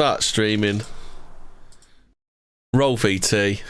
Start streaming. Roll VT.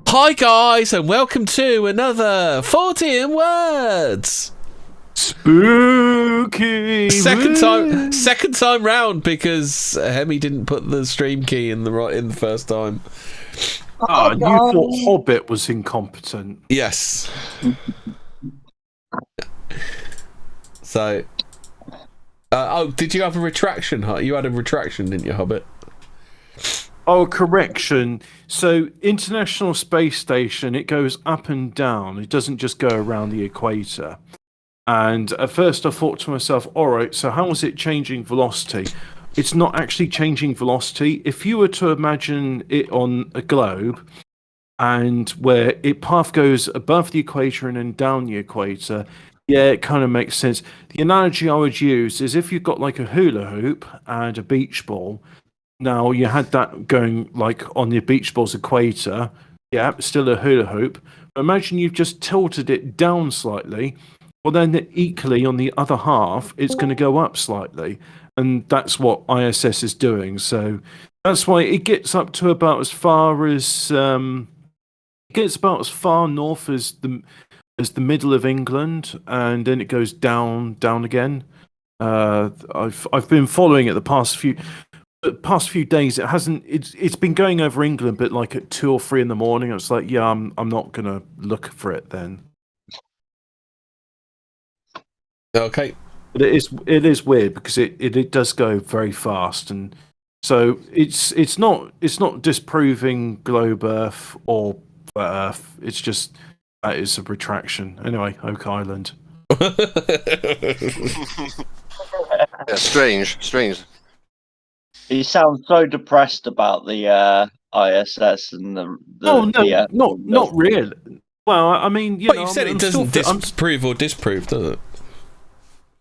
Hi guys, and welcome to another Fortean Words. Spooky. Second time round because Hemi didn't put the stream key in the first time. You thought Hobbit was incompetent. Yes. So, did you have a retraction? You had a retraction, didn't you, Hobbit? Oh, correction. So, International Space Station, it goes up and down. It doesn't just go around the equator. And at first I thought to myself, all right, so how is it changing velocity? It's not actually changing velocity. If you were to imagine it on a globe, and where it path goes above the equator and then down the equator, yeah, it kind of makes sense. The analogy I would use is if you've got like a hula hoop and a beach ball. Now, you had that going like on the beach ball's equator. Yeah, still a hula hoop. But imagine you've just tilted it down slightly. Well, then equally on the other half, it's going to go up slightly. And that's what ISS is doing. So that's why it gets up to about as far as... it gets about as far north as the middle of England. And then it goes down again. I've been following it the past few days. It's been going over England, but like at 2 or 3 in the morning. I was like, yeah, I'm not gonna look for it then. Okay. But it is weird because it does go very fast, and so it's not disproving globe Earth or flat Earth. It's just that is a retraction. Anyway, Oak Island. Yeah, strange. You sound so depressed about the ISS and not really. Well, I mean, but you said it doesn't disprove or disprove, does it?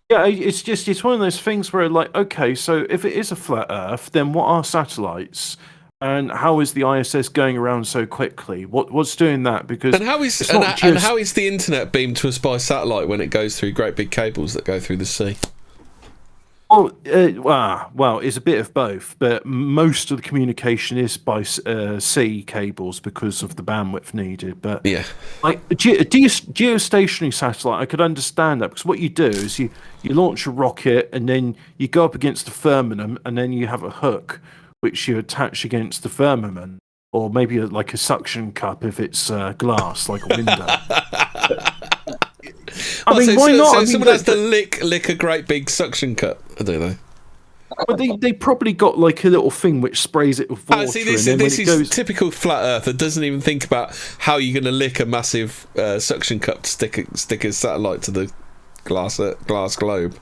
Yeah, it's one of those things where like, okay, so if it is a flat Earth, then what are satellites? And how is the ISS going around so quickly? What's doing that? Because and how is the internet beamed to us by satellite when it goes through great big cables that go through the sea? Well, it's a bit of both, but most of the communication is by sea cables because of the bandwidth needed. But yeah, like a geostationary satellite, I could understand that because what you do is you launch a rocket and then you go up against the firmament and then you have a hook which you attach against the firmament, or maybe like a suction cup if it's glass, like a window. I mean, why not? So someone has to lick a great big suction cup, don't they? Well, they probably got like a little thing which sprays it with water. This is typical flat Earth that doesn't even think about how you're going to lick a massive suction cup to stick a satellite to the glass globe.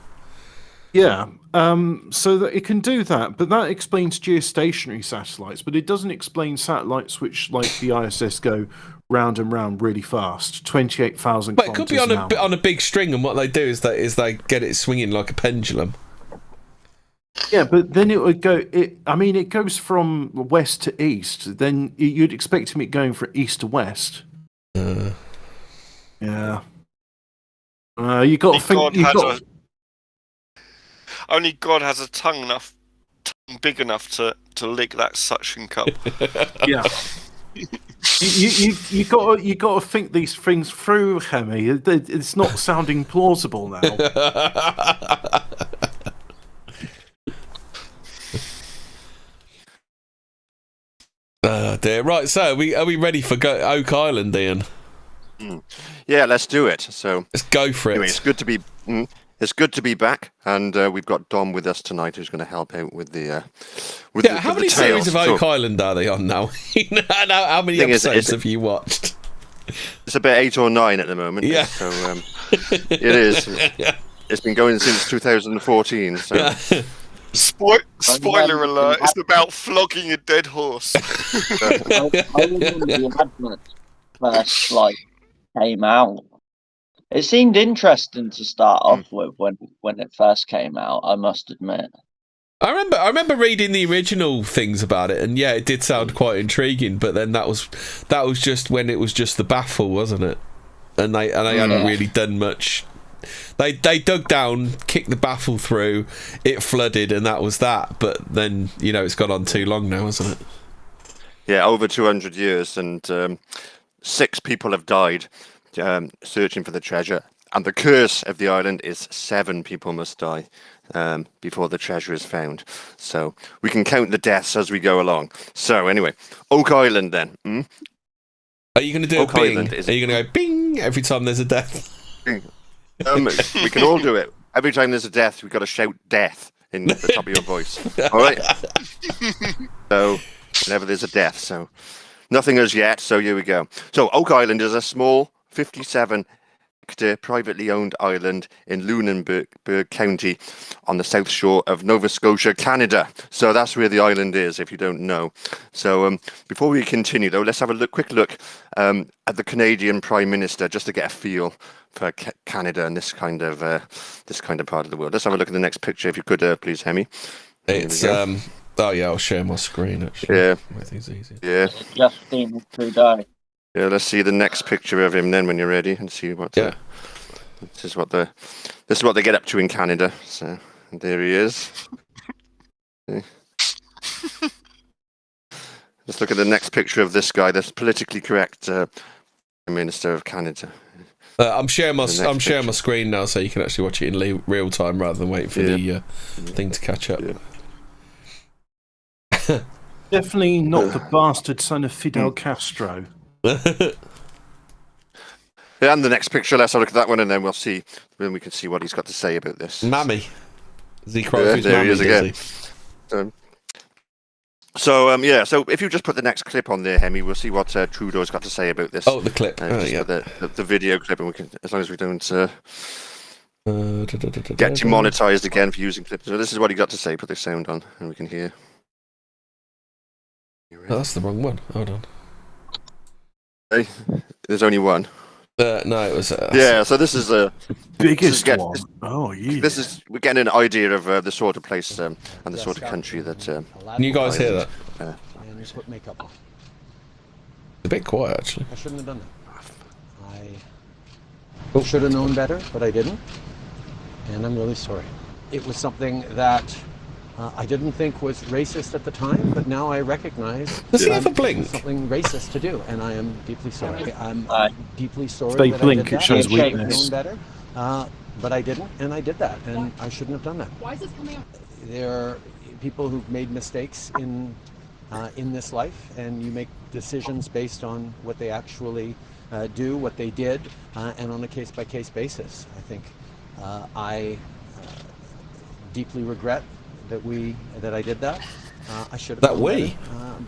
Yeah, so that it can do that, but that explains geostationary satellites, but it doesn't explain satellites which, like the ISS, go round and round really fast, 28,000 But it could be kilometers an hour. on a big string, and what they do is they get it swinging like a pendulum. Yeah, but then it would go. It goes from west to east. Then you'd expect it going from east to west. Yeah. You got to think. Only God has a tongue big enough to lick that suction cup. Yeah. You got to think these things through, Hemi. It's not sounding plausible now. dear. Right, so are we ready for Oak Island, Ian? Yeah, let's do it. So Let's go for it. anyway, it's good to be. It's good to be back, and we've got Dom with us tonight, who's going to help out with the. How many series of Oak Island are they on now? How many episodes have you watched? It's about 8 or 9 at the moment. Yeah. So it is. It's been going since 2014. So. Yeah. Spoiler alert! It's about flogging a dead horse. I remember the advert first came out. It seemed interesting to start off with when it first came out, I must admit. I remember reading the original things about it, and yeah, it did sound quite intriguing. But then that was just when it was just the baffle, wasn't it? And they hadn't really done much. They dug down, kicked the baffle through, it flooded, and that was that. But then it's gone on too long now, hasn't it? Yeah, over 200 years, and 6 people have died searching for the treasure. And the curse of the island is 7 people must die before the treasure is found. So we can count the deaths as we go along. So anyway, Oak Island then. Are you going to do Oak a bing? Island Are you going to go bing every time there's a death? We can all do it. Every time there's a death, we've got to shout death in the top of your voice. All right? So whenever there's a death. So nothing as yet. So here we go. So Oak Island is a small 57-hectare privately owned island in Lunenburg County on the south shore of Nova Scotia, Canada. So that's where the island is, if you don't know. So before we continue, though, let's have a quick look at the Canadian Prime Minister, just to get a feel for Canada and this kind of part of the world. Let's have a look at the next picture, if you could, please, Hemi. It's oh yeah, I'll share my screen actually. Yeah, I think it's easier. yeah. Justin Trudeau. Yeah, let's see the next picture of him then when you're ready, and see what. Yeah. This is what they get up to in Canada. So there he is. Okay. Let's look at the next picture of this guy. That's politically correct Prime Minister of Canada. I'm sharing my screen now, so you can actually watch it in real time rather than wait for the thing to catch up. Yeah. Definitely not the bastard son of Fidel Castro. Yeah, and the next picture, let's have a look at that one, and then we can see what he's got to say about this. Mammy. There he is again. So if you just put the next clip on there, Hemi, we'll see what Trudeau's got to say about this. Oh, the clip. The video clip, and we can, as long as we don't get demonetized again for using clips. So this is what he got to say. Put the sound on, and we can hear. Oh, that's the wrong one. Hold on. Hey, there's only one. No, it was. So this is the biggest one. Oh, yeah. We're getting an idea of the sort of place and the sort of country that. Can you guys hear that? And put makeup on. It's a bit quiet, actually. I shouldn't have done that. I should have known better, but I didn't. And I'm really sorry. It was something that I didn't think was racist at the time, but now I recognize Does he ever blink? Something racist to do, and I am deeply sorry. I'm deeply sorry They that blink, I did it that. shows I should have weakness. known better, but I didn't, and I did that, and I shouldn't have done that. Why is this coming up? There are people who've made mistakes in this life, and you make decisions based on what they actually do, what they did, and on a case-by-case basis. I think I deeply regret that I did that. I should have.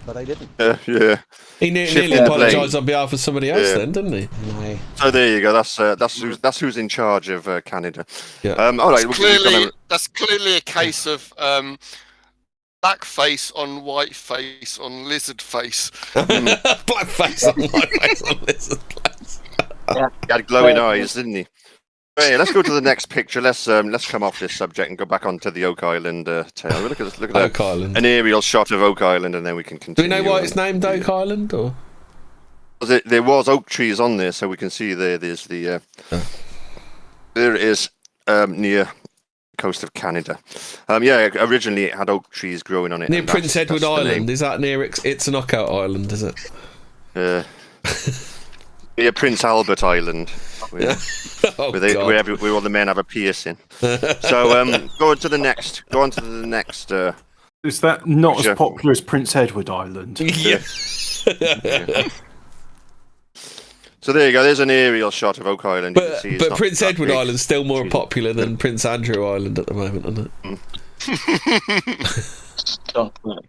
But I didn't. Yeah. He nearly apologised on behalf of somebody else, then, didn't he? So there you go. That's who's in charge of Canada. Yeah. All right. That's clearly a case of black face on white face on lizard face. Black face on white face on lizard face. He had glowing eyes, didn't he? Right, let's go to the next picture. Let's come off this subject and go back onto the Oak Island tale. Look at Oak Island. An aerial shot of Oak Island, and then we can Do continue. we know why it's named Oak Island, or? There was oak trees on there, so we can see there's the. There it is near the coast of Canada. Originally it had oak trees growing on it. Near Prince Edward Island. Is that near It's a Knockout Island, is it? Near Prince Albert Island. Where all the men have a piercing. So go on to the next. Is that not as popular as Prince Edward Island? Yeah. Yeah. So there you go. There's an aerial shot of Oak Island. You can see it's But not Prince that Edward big. Island's still more popular than Prince Andrew Island at the moment, isn't it? Stop it.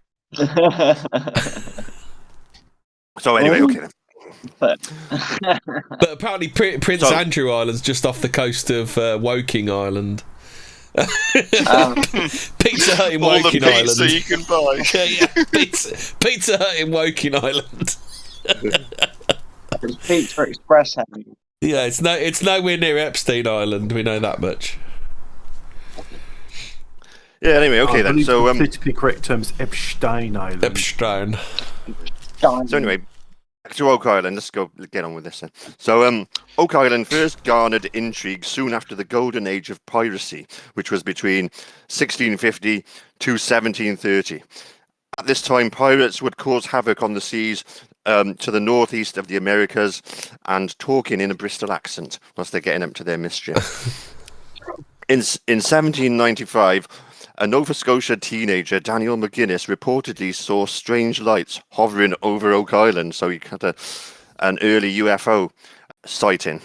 So anyway, okay then. But But apparently Prince Andrew Island's just off the coast of Woking Island. Pizza Hut in All the Woking pizza Island. you can buy. Yeah, Pizza Hut in Woking Island. it's Pizza Express having. Yeah, it's nowhere near Epstein Island. We know that much. Yeah. Anyway, okay I then. believe So the politically correct term is Epstein Island. Epstein. So anyway, back to Oak Island. Let's get on with this then. So Oak Island first garnered intrigue soon after the golden age of piracy, which was between 1650 to 1730. At this time, pirates would cause havoc on the seas to the northeast of the Americas and talking in a Bristol accent whilst they're getting up to their mischief. In 1795, a Nova Scotia teenager, Daniel McGuinness, reportedly saw strange lights hovering over Oak Island, so he had an early UFO sighting.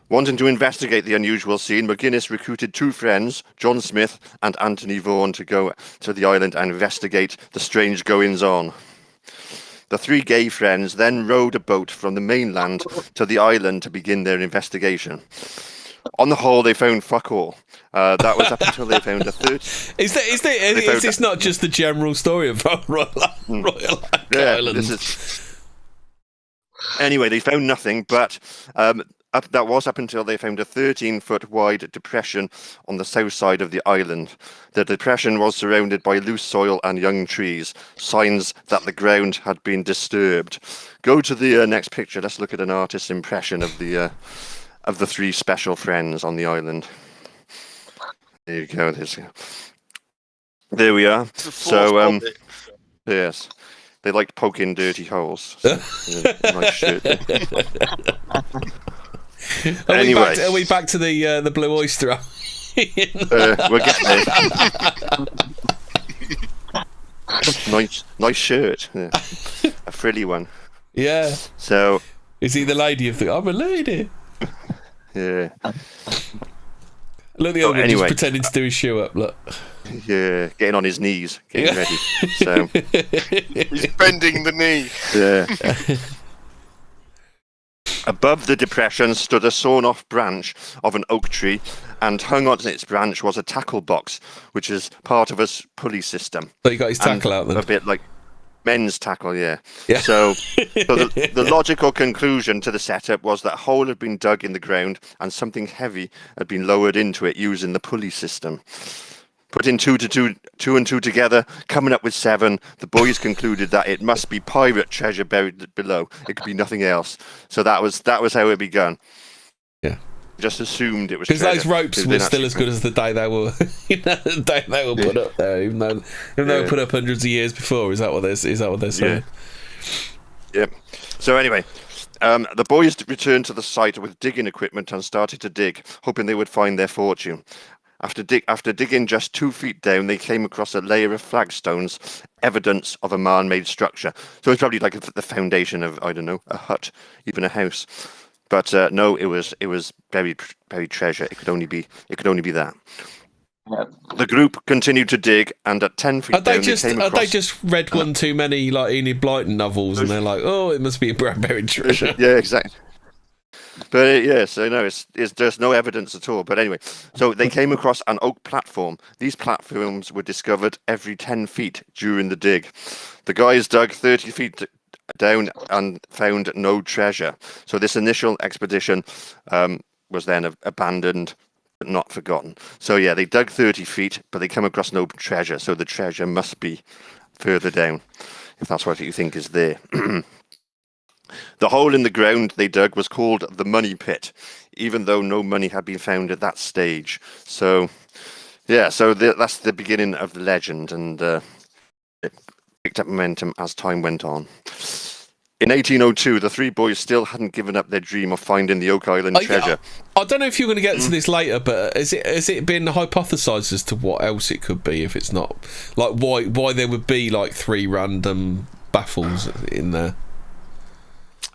Wanting to investigate the unusual scene, McGuinness recruited two friends, John Smith and Anthony Vaughan, to go to the island and investigate the strange goings-on. The three gay friends then rowed a boat from the mainland to the island to begin their investigation. On the whole, they found fuck all. That was up until they found a third. Is this not just the general story of Royal Island? This is. Anyway, they found nothing, but that was up until they found a 13-foot wide depression on the south side of the island. The depression was surrounded by loose soil and young trees, signs that the ground had been disturbed. Go to the next picture. Let's look at an artist's impression of the three special friends on the island. There you go. There we are. So, yes, they liked poking dirty holes. So, nice shirt. Are we back to the Blue Oyster? We're getting there. Nice shirt. Yeah. A frilly one. Yeah. So, is he the lady of the? I'm a lady. Yeah. Look, the other one just pretending to do his shoe up. Look. Yeah, getting on his knees, getting ready. So he's bending the knee. Yeah. Above the depression stood a sawn-off branch of an oak tree, and hung on its branch was a tackle box, which is part of a pulley system. So he got his tackle out then. A bit like men's tackle, yeah. So the logical conclusion to the setup was that a hole had been dug in the ground and something heavy had been lowered into it using the pulley system. Putting two and two together, coming up with 7, the boys concluded that it must be pirate treasure buried below. It could be nothing else. So that was how it began. Yeah. Just assumed it was because treasure. those ropes were still as good as the day they were, the day they were put up there, even though they were put up hundreds of years before. Is that what they're saying? Yeah. So anyway, the boys returned to the site with digging equipment and started to dig, hoping they would find their fortune. After digging just 2 feet down, they came across a layer of flagstones, evidence of a man-made structure. So it's probably like the foundation of, I don't know, a hut, even a house. But no, it was buried treasure. It could only be that. The group continued to dig, and at 10 feet down, they came across... They just read one too many like Enid Blyton novels, and they're like, oh, it must be a buried treasure. Yeah, exactly. But so no, there's no evidence at all. But anyway, so they came across an oak platform. These platforms were discovered every 10 feet during the dig. The guys dug 30 feet down and found no treasure. So this initial expedition was then abandoned, but not forgotten. So yeah, they dug 30 feet, but they come across no treasure. So the treasure must be further down, if that's what you think is there. The hole in the ground they dug was called the Money Pit, even though no money had been found at that stage. So, yeah, that's the beginning of the legend, and it picked up momentum as time went on. In 1802, the three boys still hadn't given up their dream of finding the Oak Island treasure. I don't know if you're going to get to this later, but has it been hypothesised as to what else it could be if it's not? Like, why there would be, like, 3 random baffles in there?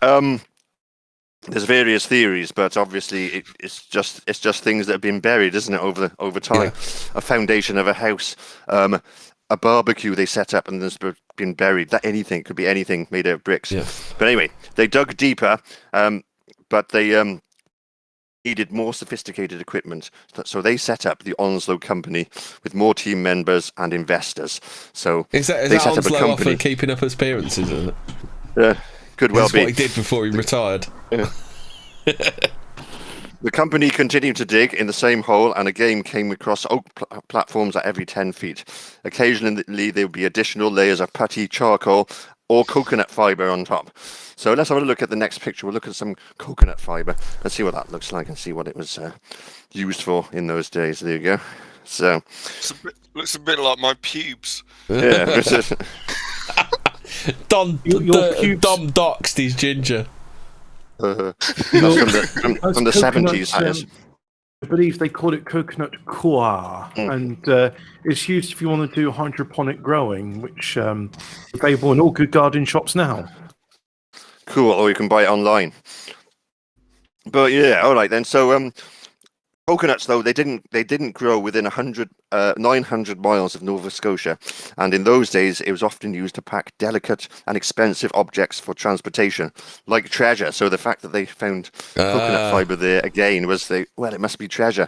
There's various theories, but obviously it's just things that have been buried, isn't it, over time? Yeah. A foundation of a house, a barbecue they set up and there's been buried. That anything could be anything made out of bricks. Yeah. But anyway, they dug deeper, but they needed more sophisticated equipment. So they set up the Onslow Company with more team members and investors. So Is that they set up a Onslow off company. for keeping up appearances, isn't it? Could well That's be. what he did before he retired. The company continued to dig in the same hole and again came across oak platforms at every 10 feet. Occasionally there would be additional layers of putty, charcoal or coconut fibre on top. So let's have a look at the next picture. We'll look at some coconut fibre. Let's see what that looks like and see what it was used for in those days. There you go. So looks a bit like my pubes. yeah. Dom doxed his ginger. That's from the 70s. That is. I believe they call it coconut coir, and it's used if you want to do hydroponic growing, which is available in all good garden shops now. Cool, or you can buy it online. But yeah, all right then. So coconuts, though, they didn't grow within 900 miles of Nova Scotia, and in those days it was often used to pack delicate and expensive objects for transportation, like treasure. So the fact that they found coconut fibre there again was it must be treasure.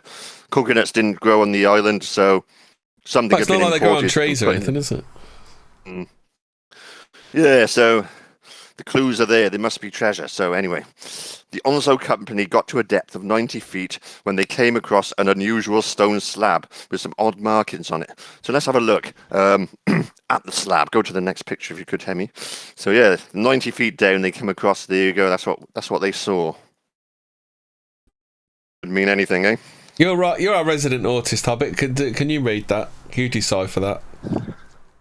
Coconuts didn't grow on the island, so something. But it's had not been like they grow on imported trees or and put in. anything, is it? Yeah, so the clues are there. There must be treasure. So anyway, the Onslow Company got to a depth of 90 feet when they came across an unusual stone slab with some odd markings on it. So let's have a look at the slab. Go to the next picture if you could, Hemi. So yeah, 90 feet down, they came across. There you go. That's what they saw. Could mean anything, eh? You're right. You're our resident autist, Hobbit. Can you read that? Can you decipher that?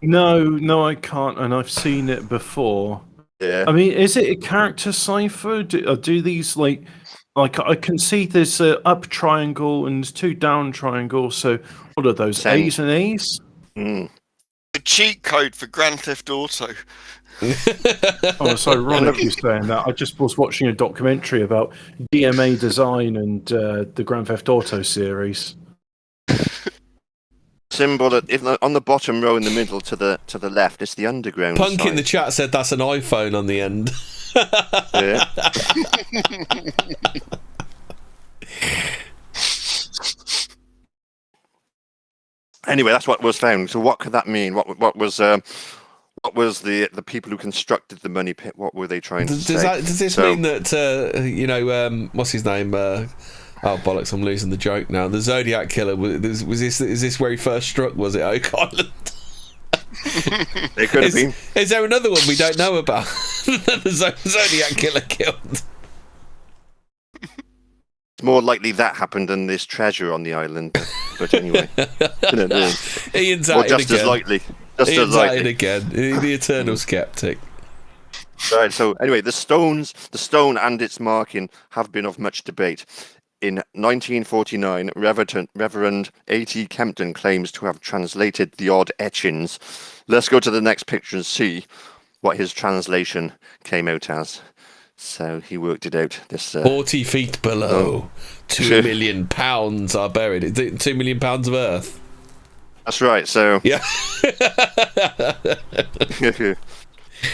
No, I can't, and I've seen it before. Yeah. I mean, is it a character cipher? Do these like I can see there's a up triangle and two down triangles. So what are those? Same. A's and A's? Mm. The cheat code for Grand Theft Auto. Oh, it's ironic you saying that. I just was watching a documentary about DMA design and the Grand Theft Auto series. Symbol on the bottom row in the middle to the left. It's the underground. Punk side. in the chat said that's an iPhone on the end. Yeah. Anyway, that's what was found. So what could that mean? What was the people who constructed the money pit? What were they trying to say? Does this mean that what's his name? Oh bollocks! I'm losing the joke now. The Zodiac Killer was this? Is this where he first struck? Was it Oak Island? It could have been. Is there another one we don't know about that the Zodiac Killer killed? It's more likely that happened than this treasure on the island. But anyway, Ian's or at just it as again. likely. Just Ian's as at it likely. again. The eternal skeptic. Right. So anyway, the stone and its marking have been of much debate. In 1949, Reverend A.T. Kaptain claims to have translated the odd etchings. Let's go to the next picture and see what his translation came out as. So he worked it out. 40 feet below, £2 million are buried. Is it £2 million of earth? That's right. So Yeah.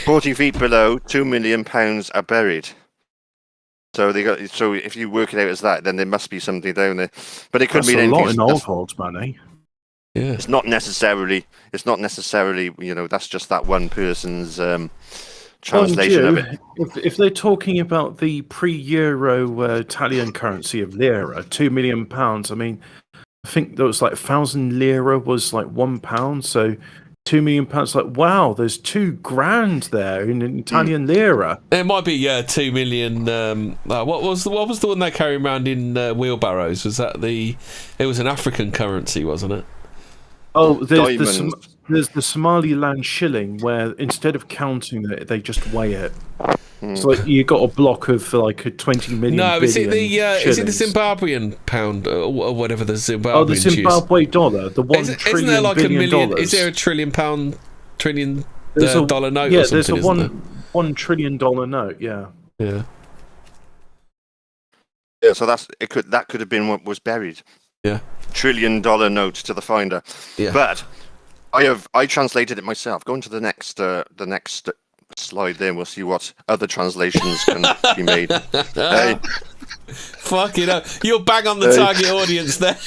40 feet below, £2 million are buried. So if you work it out as that, then there must be something down there. But it could That's mean a anything. lot in old world money. Yeah. It's not necessarily. That's just that one person's translation of it. If they're talking about the pre-euro Italian currency of lira, £2 million. I mean, I think there was like 1,000 lira was like £1. So £2 million. Like, wow, there's $2,000 there in an Italian lira. It might be 2 million. What was the one they carry around in wheelbarrows? Was that it was an African currency, wasn't it? Oh, Diamonds. there's the Somaliland shilling where instead of counting it, they just weigh it. So like, you got a block of like a 20 million. No, is it shillings. the Zimbabwean pound or whatever the Zimbabwean? Oh, the Zimbabwe dollar, the $1 trillion. Isn't there like a million? dollars. Is there a $1 trillion There's a dollar note? Yeah, or something, there's a isn't there? $1 trillion note. Yeah. Yeah. Yeah, so that could have been what was buried. Yeah. $1 trillion note to the finder. Yeah. But I translated it myself. Go into the next slide there, and we'll see what other translations can be made. Hey. Fucking hell. You're bang on the target audience there.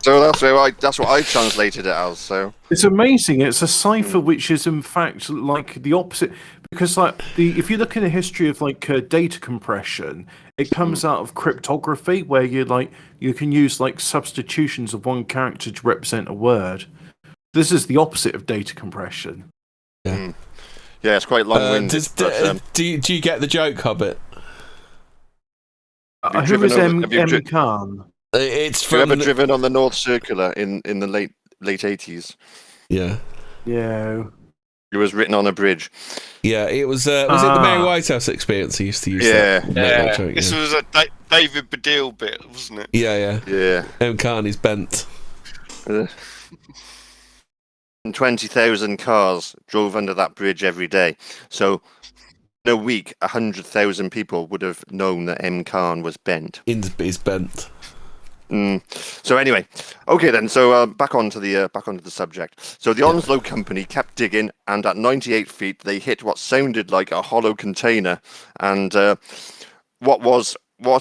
So that's what I translated it as. So it's amazing. It's a cipher which is in fact like the opposite, because if you look in the history of data compression, it comes out of cryptography, where you can use substitutions of one character to represent a word. This is the opposite of data compression. Yeah, it's quite long-winded. Do you get the joke, Hobbit? Who is M. Khan? It's Have you from ever driven on the North Circular in the late 80s? Yeah. Yeah. It was written on a bridge. Yeah, it was it the Mary Whitehouse experience he used to use? Yeah. That joke, This was a David Baddiel bit, wasn't it? Yeah. M. Khan is bent. 20,000 cars drove under that bridge every day. So in a week, 100,000 people would have known that M. Khan was bent. Is bent. So anyway, okay then. So back onto the subject. So the Onslow Company kept digging, and at 98 feet, they hit what sounded like a hollow container. And what was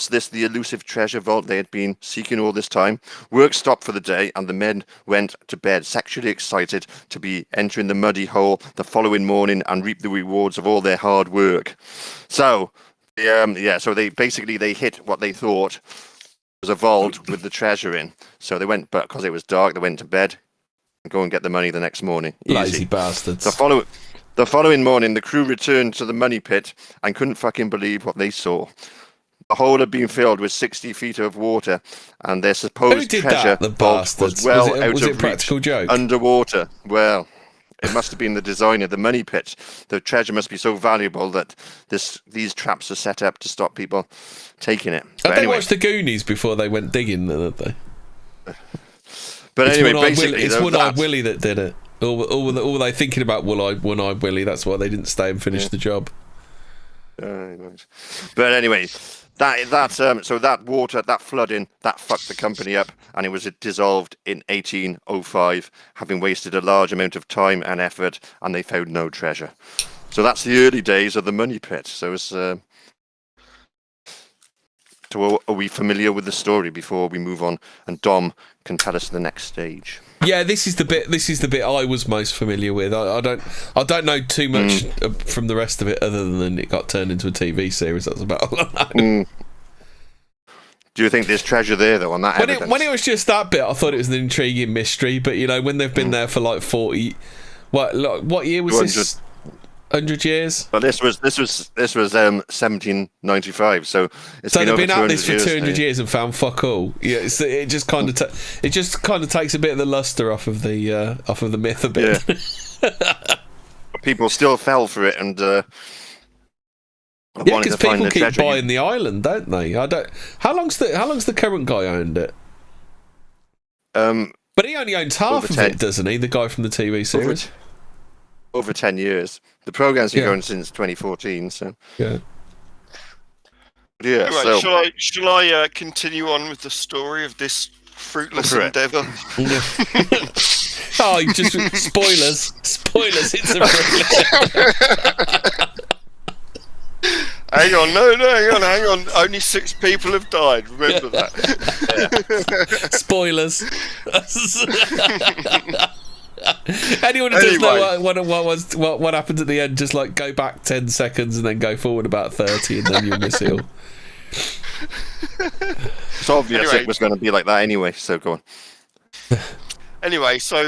this the elusive treasure vault they had been seeking all this time? Work stopped for the day, and the men went to bed, sexually excited to be entering the muddy hole the following morning and reap the rewards of all their hard work. So so they hit what they thought was a vault with the treasure in. So they went, but because it was dark, they went to bed and go and get the money the next morning. Lazy bastards. The following morning, the crew returned to the money pit and couldn't fucking believe what they saw. The hole had been filled with 60 feet of water, and their supposed treasure vault was well out of practical reach, joke? underwater. Well, it must have been the design of the money pit. The treasure must be so valuable that these traps are set up to stop people taking it. Had they watched the Goonies before they went digging, then, had they? But anyway, basically, it's One-Eyed Willie that did it. All they thinking about One-Eyed Willie. That's why they didn't stay and finish the job. But anyway, that water, that flooding, that fucked the company up, and it was dissolved in 1805, having wasted a large amount of time and effort, and they found no treasure. So that's the early days of the money pit. So it's are we familiar with the story before we move on, and Dom can tell us the next stage? Yeah, this is the bit I was most familiar with. I don't know too much from the rest of it, other than it got turned into a TV series. That's about all I know. Do you think there's treasure there though on that evidence? When it was just that bit, I thought it was an intriguing mystery. But when they've been there for 40, what year was 200. this? 100 years. Well, this was 1795. So they've been at this for 200 years years and found fuck all. Yeah, it just kind of takes a bit of the luster off of the myth a bit. Yeah. People still fell for it and because people keep buying the island, don't they? How long's the current guy owned it? But he only owns half of it, doesn't he? The guy from the TV series. Over 10 years. The program's been going since 2014, so yeah. Yeah. Anyway, So shall I continue on with the story of this fruitless endeavour? Oh, you just spoilers! It's a fruitless. Hang on. Only 6 people have died. Remember that. Spoilers. Anyone who doesn't know what happens at the end, just go back 10 seconds and then go forward about 30, and then you'll miss it all. It's obvious it was going to be like that anyway. So go on. Anyway, so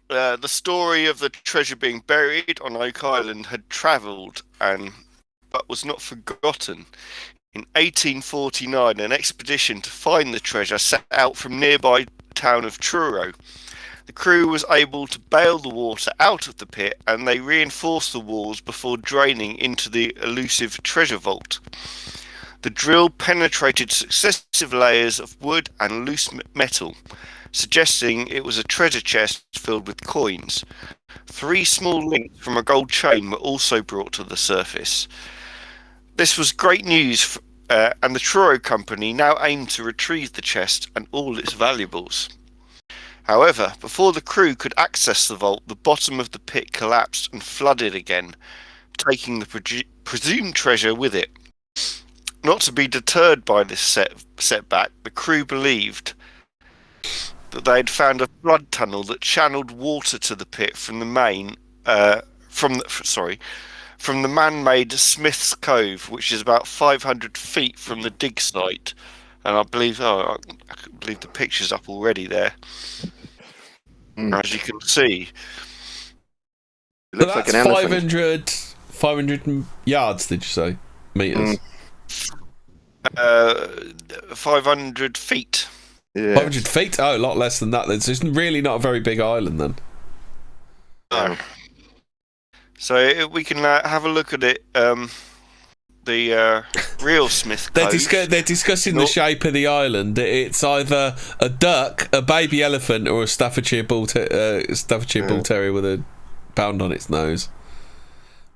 the story of the treasure being buried on Oak Island had travelled, but was not forgotten. In 1849, an expedition to find the treasure set out from nearby town of Truro. The crew was able to bail the water out of the pit, and they reinforced the walls before draining into the elusive treasure vault. The drill penetrated successive layers of wood and loose metal, suggesting it was a treasure chest filled with coins. 3 small links from a gold chain were also brought to the surface. This was great news, and the Truro Company now aimed to retrieve the chest and all its valuables. However, before the crew could access the vault, the bottom of the pit collapsed and flooded again, taking the presumed treasure with it. Not to be deterred by this setback, the crew believed that they had found a flood tunnel that channeled water to the pit from the man-made Smith's Cove, which is about 500 feet from the dig site. And I believe the picture's up already there. As you can see. It looks like an elephant. 500 yards, did you say? Meters? 500 feet. Yeah. 500 feet? Oh, a lot less than that. It's really not a very big island then. No. So we can have a look at it. The real Smith Cove. They're discussing the shape of the island. It's either a duck, a baby elephant, or a Staffordshire Bull Terrier with a pound on its nose.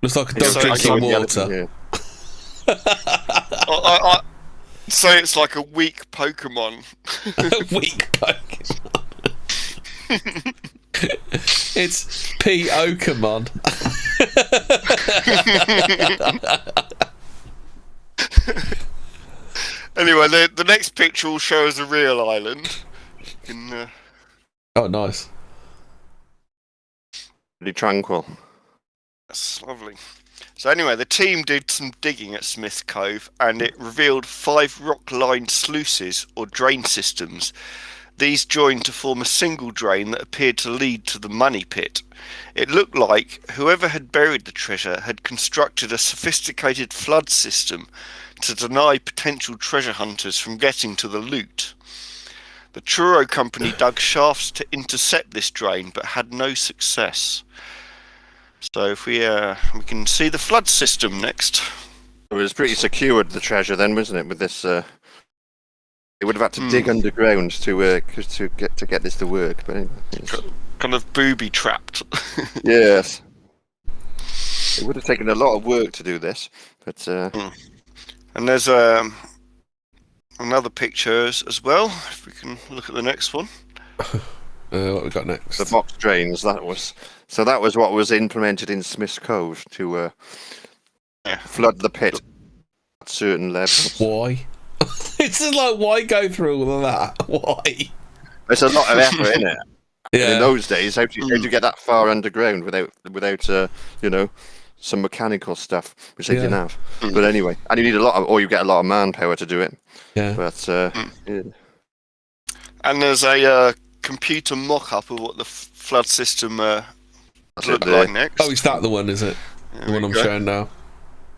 Looks like a dog drinking water. I say it's like a weak Pokemon. A weak Pokemon. It's P-Okamon. Anyway, the next picture will show us a real island. Oh, nice. Pretty tranquil. That's lovely. So anyway, the team did some digging at Smith Cove, and it revealed 5 rock-lined sluices, or drain systems. These joined to form a single drain that appeared to lead to the money pit. It looked like whoever had buried the treasure had constructed a sophisticated flood system to deny potential treasure hunters from getting to the loot. The Truro Company dug shafts to intercept this drain, but had no success. So if we can see the flood system next. It was pretty secured, the treasure, then, wasn't it? With this, they would have had to dig underground to get this to work. But anyway, kind of booby trapped. Yes, it would have taken a lot of work to do this, but. And there's another picture as well. If we can look at the next one. What we got next? The box drains. That was what was implemented in Smith's Cove to flood the pit at certain levels. Why? It's just like, why go through all of that? Why? It's a lot of effort, isn't it? Yeah. And in those days, how do you get that far underground without some mechanical stuff, which they didn't have. But anyway, and you need you get a lot of manpower to do it. Yeah. But yeah. And there's a computer mock-up of what the flood system look like next. Oh, is that the one? Is it the one I'm showing now?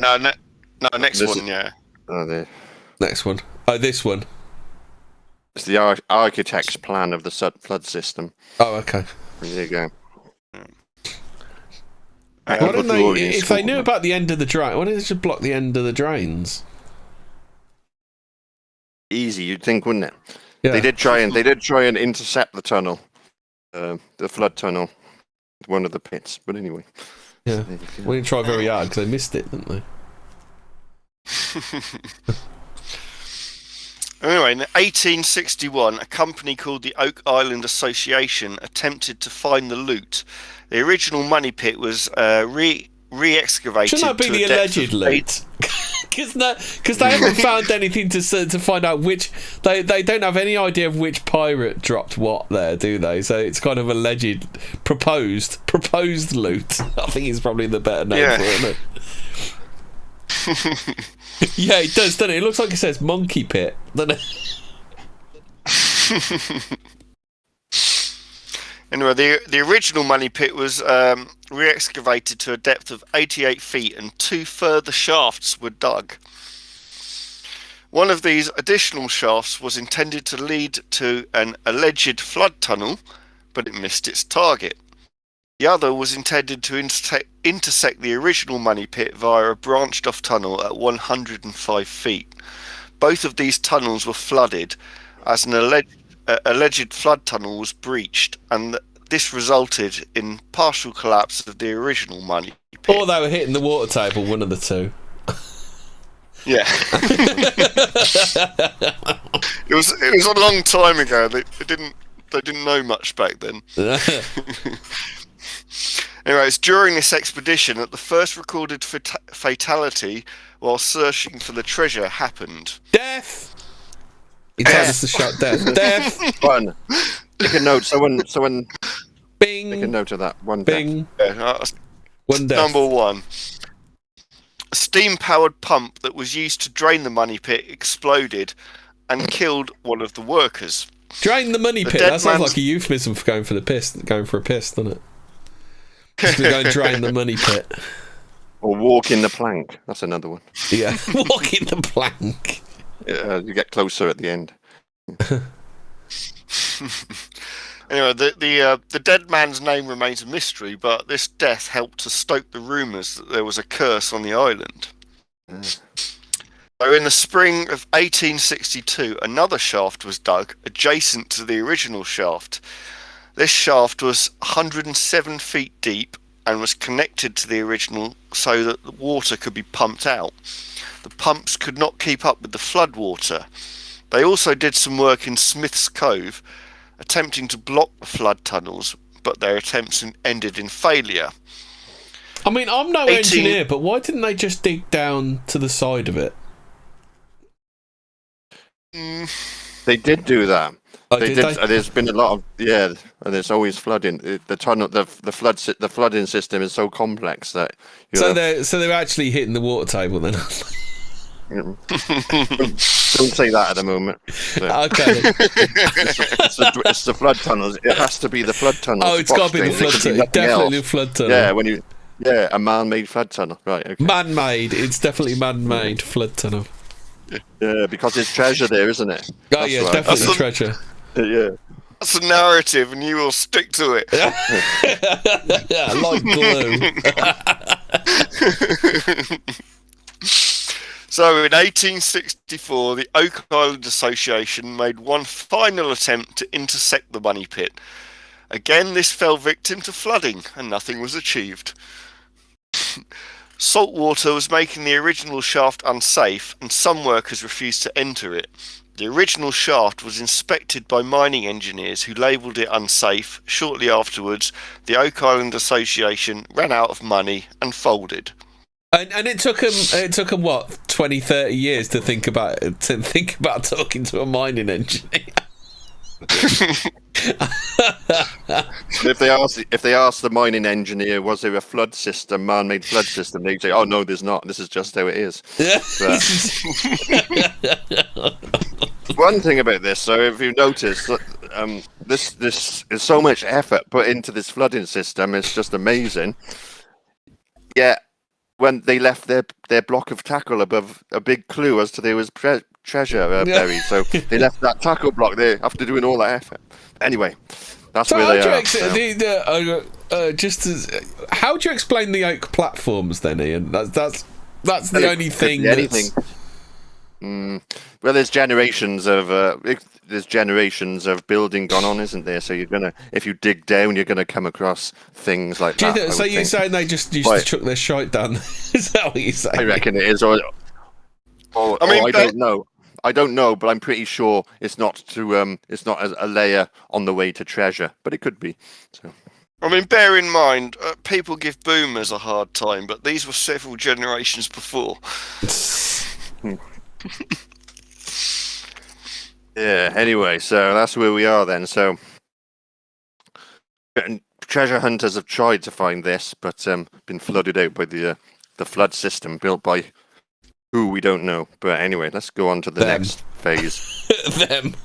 No, next one. Yeah. Next one. Oh, this one. It's the architect's plan of the flood system. Oh, okay. There you go. Why don't they, if they knew about the end of the drain, why don't they just block the end of the drains? Easy, you'd think, wouldn't it? Yeah. They did try and intercept the tunnel, the flood tunnel, one of the pits. But anyway, yeah, we didn't try very hard because they missed it, didn't they? Anyway, in 1861, a company called the Oak Island Association attempted to find the loot. The original money pit was re-excavated. Shouldn't that be the alleged loot? Because they haven't found anything to find out which. They don't have any idea of which pirate dropped what there, do they? So it's kind of alleged, proposed loot. I think is probably the better name for it, isn't it? Yeah, it does, doesn't it? It looks like it says monkey pit, doesn't it? Anyway, the original money pit was re-excavated to a depth of 88 feet, and 2 further shafts were dug. One of these additional shafts was intended to lead to an alleged flood tunnel, but it missed its target. The other was intended to intersect the original money pit via a branched off tunnel at 105 feet. Both of these tunnels were flooded as an alleged flood tunnel was breached, and this resulted in partial collapse of the original money pit. Or they were hitting the water table, one of the two. Yeah. It was a long time ago. They didn't know much back then. Anyway, it's during this expedition that the first recorded fatality while searching for the treasure happened. Death! He told us to shout death. Death! One. Make a note. Someone Bing! make a note of that. One. Bing! Yeah, One death. number one. A steam-powered pump that was used to drain the money pit exploded and killed one of the workers. Drain the money The pit. dead That sounds man's- like a euphemism for going for a piss, doesn't it? Just to go and drain the money pit. Or walk in the plank. That's another one. Yeah, walking the plank. You get closer at the end. Anyway, the dead man's name remains a mystery, but this death helped to stoke the rumours that there was a curse on the island. So in the spring of 1862, another shaft was dug adjacent to the original shaft. This shaft was 107 feet deep and was connected to the original so that the water could be pumped out. The pumps could not keep up with the flood water. They also did some work in Smith's Cove, attempting to block the flood tunnels, but their attempts ended in failure. I mean, I'm no 18 engineer, but why didn't they just dig down to the side of it? They did do that. Oh, They did. There's been a lot of and there's always flooding. The tunnel, the flooding system is so complex that So they're actually hitting the water table then. don't say that at the moment. Yeah. Okay. It's the flood tunnels. It has to be the flood tunnels. Oh, it's got to be the flood tunnel. Definitely the flood tunnel. Yeah, a man-made flood tunnel. Right. Okay. Man-made. It's definitely man-made flood tunnel. Yeah, because there's treasure there, isn't it? Oh yeah, right. definitely treasure. Yeah. That's a narrative, and you will stick to it. Yeah, like glue. So in 1864, the Oak Island Association made one final attempt to intersect the money pit. Again, this fell victim to flooding, and nothing was achieved. Salt water was making the original shaft unsafe, and some workers refused to enter it. The original shaft was inspected by mining engineers who labelled it unsafe. Shortly afterwards, the Oak Island Association ran out of money and folded. And it took them what 20, 30 years to think about talking to a mining engineer. If they ask the mining engineer, was there a flood system, man-made flood system? They say, "Oh no, there's not. This is just how it is." One thing about this, so if you notice, this is so much effort put into this flooding system. It's just amazing. Yeah, when they left their block of tackle above a big clue as to there was treasure buried, so they left that tackle block there after doing all that effort. Anyway, that's where they are. How do you explain the oak platforms then, Ian? That's the only thing. Well, there's generations of building gone on, isn't there? So if you dig down, you're gonna come across things like that. So you're saying they just used to chuck their shite down? Is that what you're saying? I reckon it is, I don't know. I don't know, but I'm pretty sure it's not a layer on the way to treasure, but it could be. So. I mean, bear in mind, people give boomers a hard time, but these were several generations before. Yeah, anyway, so that's where we are then. So treasure hunters have tried to find this, but been flooded out by the flood system built by who we don't know. But anyway, let's go on to the next phase. Them.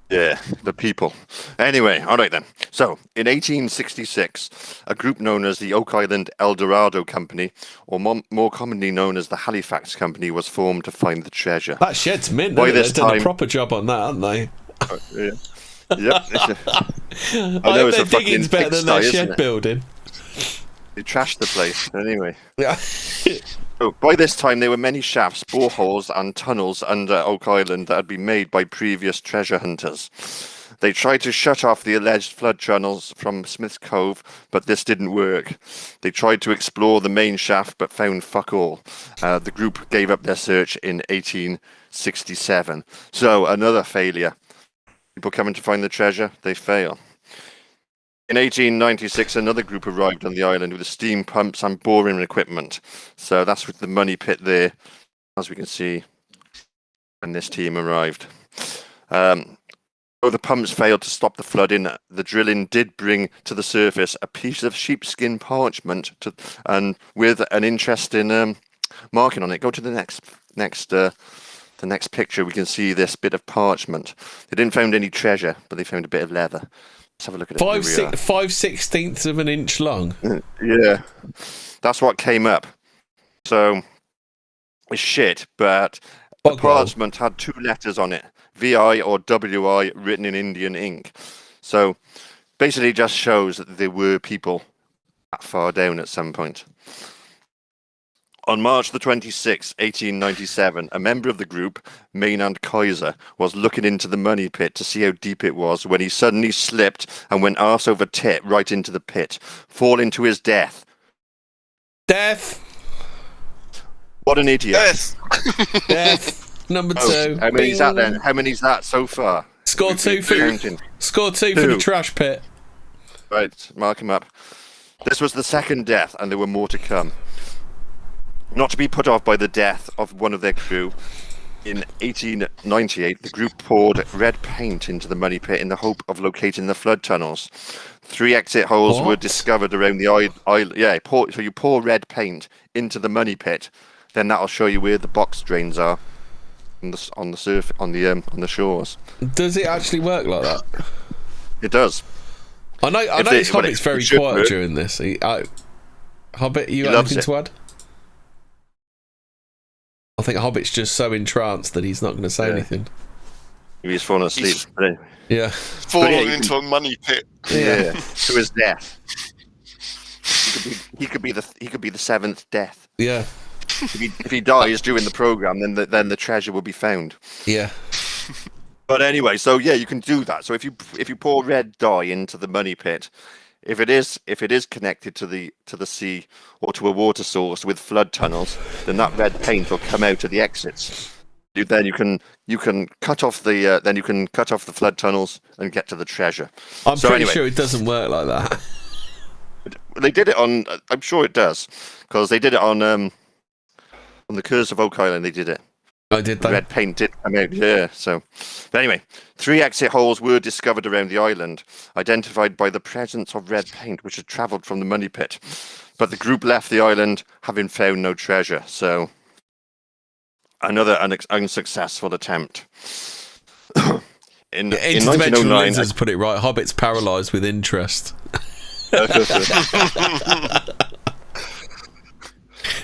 Yeah, the people. Anyway, all right then. So, in 1866, a group known as the Oak Island El Dorado Company, or more commonly known as the Halifax Company, was formed to find the treasure. That shed's mint. They've done a proper job on that, haven't they? Yeah. Yep. I hope their digging's better than their shed building. They trashed the place. Anyway. Yeah. So, by this time, there were many shafts, boreholes, and tunnels under Oak Island that had been made by previous treasure hunters. They tried to shut off the alleged flood channels from Smith's Cove, but this didn't work. They tried to explore the main shaft, but found fuck all. The group gave up their search in 1867. So, another failure. People coming to find the treasure, they fail. In 1896, another group arrived on the island with steam pumps and boring equipment. So that's with the money pit there, as we can see, when this team arrived. Though the pumps failed to stop the flooding, the drilling did bring to the surface a piece of sheepskin parchment and with an interesting marking on it. Go to the next picture. We can see this bit of parchment. They didn't find any treasure, but they found a bit of leather. Let's have a look at it. 5/16 of an inch long. Yeah, that's what came up. So it's shit, but the parchment had 2 letters on it, VI or WI, written in Indian ink. So basically, just shows that there were people that far down at some point. On March the 26th, 1897, a member of the group, Maynard Kaiser, was looking into the money pit to see how deep it was when he suddenly slipped and went arse over tit right into the pit, falling to his death. Death! What an idiot. Death. Number 2. How many's that then? How many's that so far? Score 2 for the trash pit. Right, mark him up. This was the second death, and there were more to come. Not to be put off by the death of one of their crew, in 1898, the group poured red paint into the money pit in the hope of locating the flood tunnels. 3 exit holes were discovered around the island. Yeah, so you pour red paint into the money pit, then that'll show you where the box drains are on the shores. Does it actually work like that? It does. I know Hobbit's very quiet during this. Hobbit, you got anything to add? I think Hobbit's just so entranced that he's not going to say anything. He's fallen asleep. Yeah. Falling into a money pit. Yeah. To his death. He could be the 7th death. Yeah. If he dies during the program, then the treasure will be found. Yeah. But anyway, so yeah, you can do that. So if you pour red dye into the money pit, if it is connected to the sea or to a water source with flood tunnels, then that red paint will come out of the exits. Then you can cut off the flood tunnels and get to the treasure. I'm pretty sure it doesn't work like that. They did it on. I'm sure it does, because they did it on the Curse of Oak Island. They did it. I did that. Red paint did come out, yeah. So, but anyway, 3 exit holes were discovered around the island, identified by the presence of red paint, which had travelled from the money pit. But the group left the island, having found no treasure. So, another unsuccessful attempt. in 1909, has put it right. Hobbit's paralysed with interest.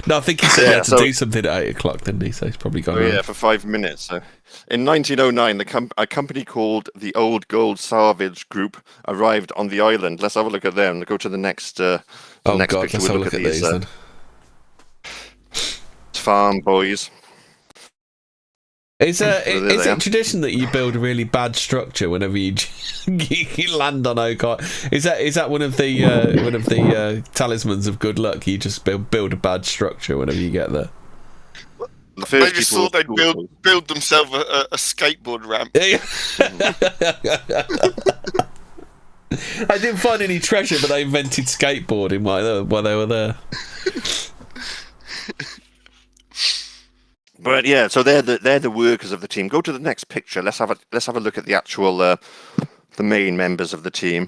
No, I think he said he had to do something at 8 o'clock, didn't he? So he's probably gone. Yeah, for 5 minutes. So, in 1909, a company called the Old Gold Salvage Group arrived on the island. Let's have a look at them. Go to the next. Next picture. Let's have a look at these then. Farm boys. Is it tradition that you build a really bad structure whenever you land on Oak Island? Is that one of the talismans of good luck? You just build a bad structure whenever you get there. They just thought they'd build themselves a skateboard ramp. I didn't find any treasure, but they invented skateboarding while they were there. But yeah, so they're the workers of the team. Go to the next picture. Let's have a look at the actual the main members of the team.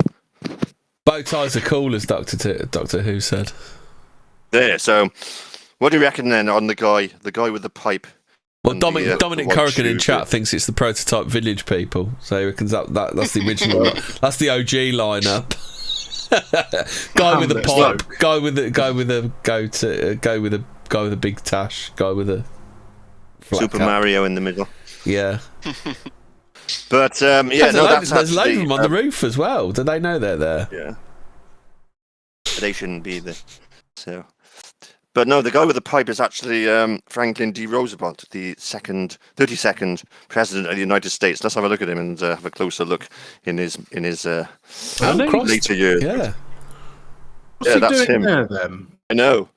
Bow ties are cool, as Doctor Who said. There. So, what do you reckon then on the guy with the pipe? Well, Dominic Corrigan in chat thinks it's the prototype Village People, so he reckons that's the original. That's the OG lineup. Guy with the pipe, guy with a big tash, guy with a Super cap. Mario in the middle. Yeah. But there's loads of them on the roof as well. Do they know they're there? Yeah. They shouldn't be there. So, But no, the guy with the pipe is actually Franklin D. Roosevelt, the 32nd president of the United States. Let's have a look at him and have a closer look in his later years. Yeah. What's he that's doing him. there then? I know.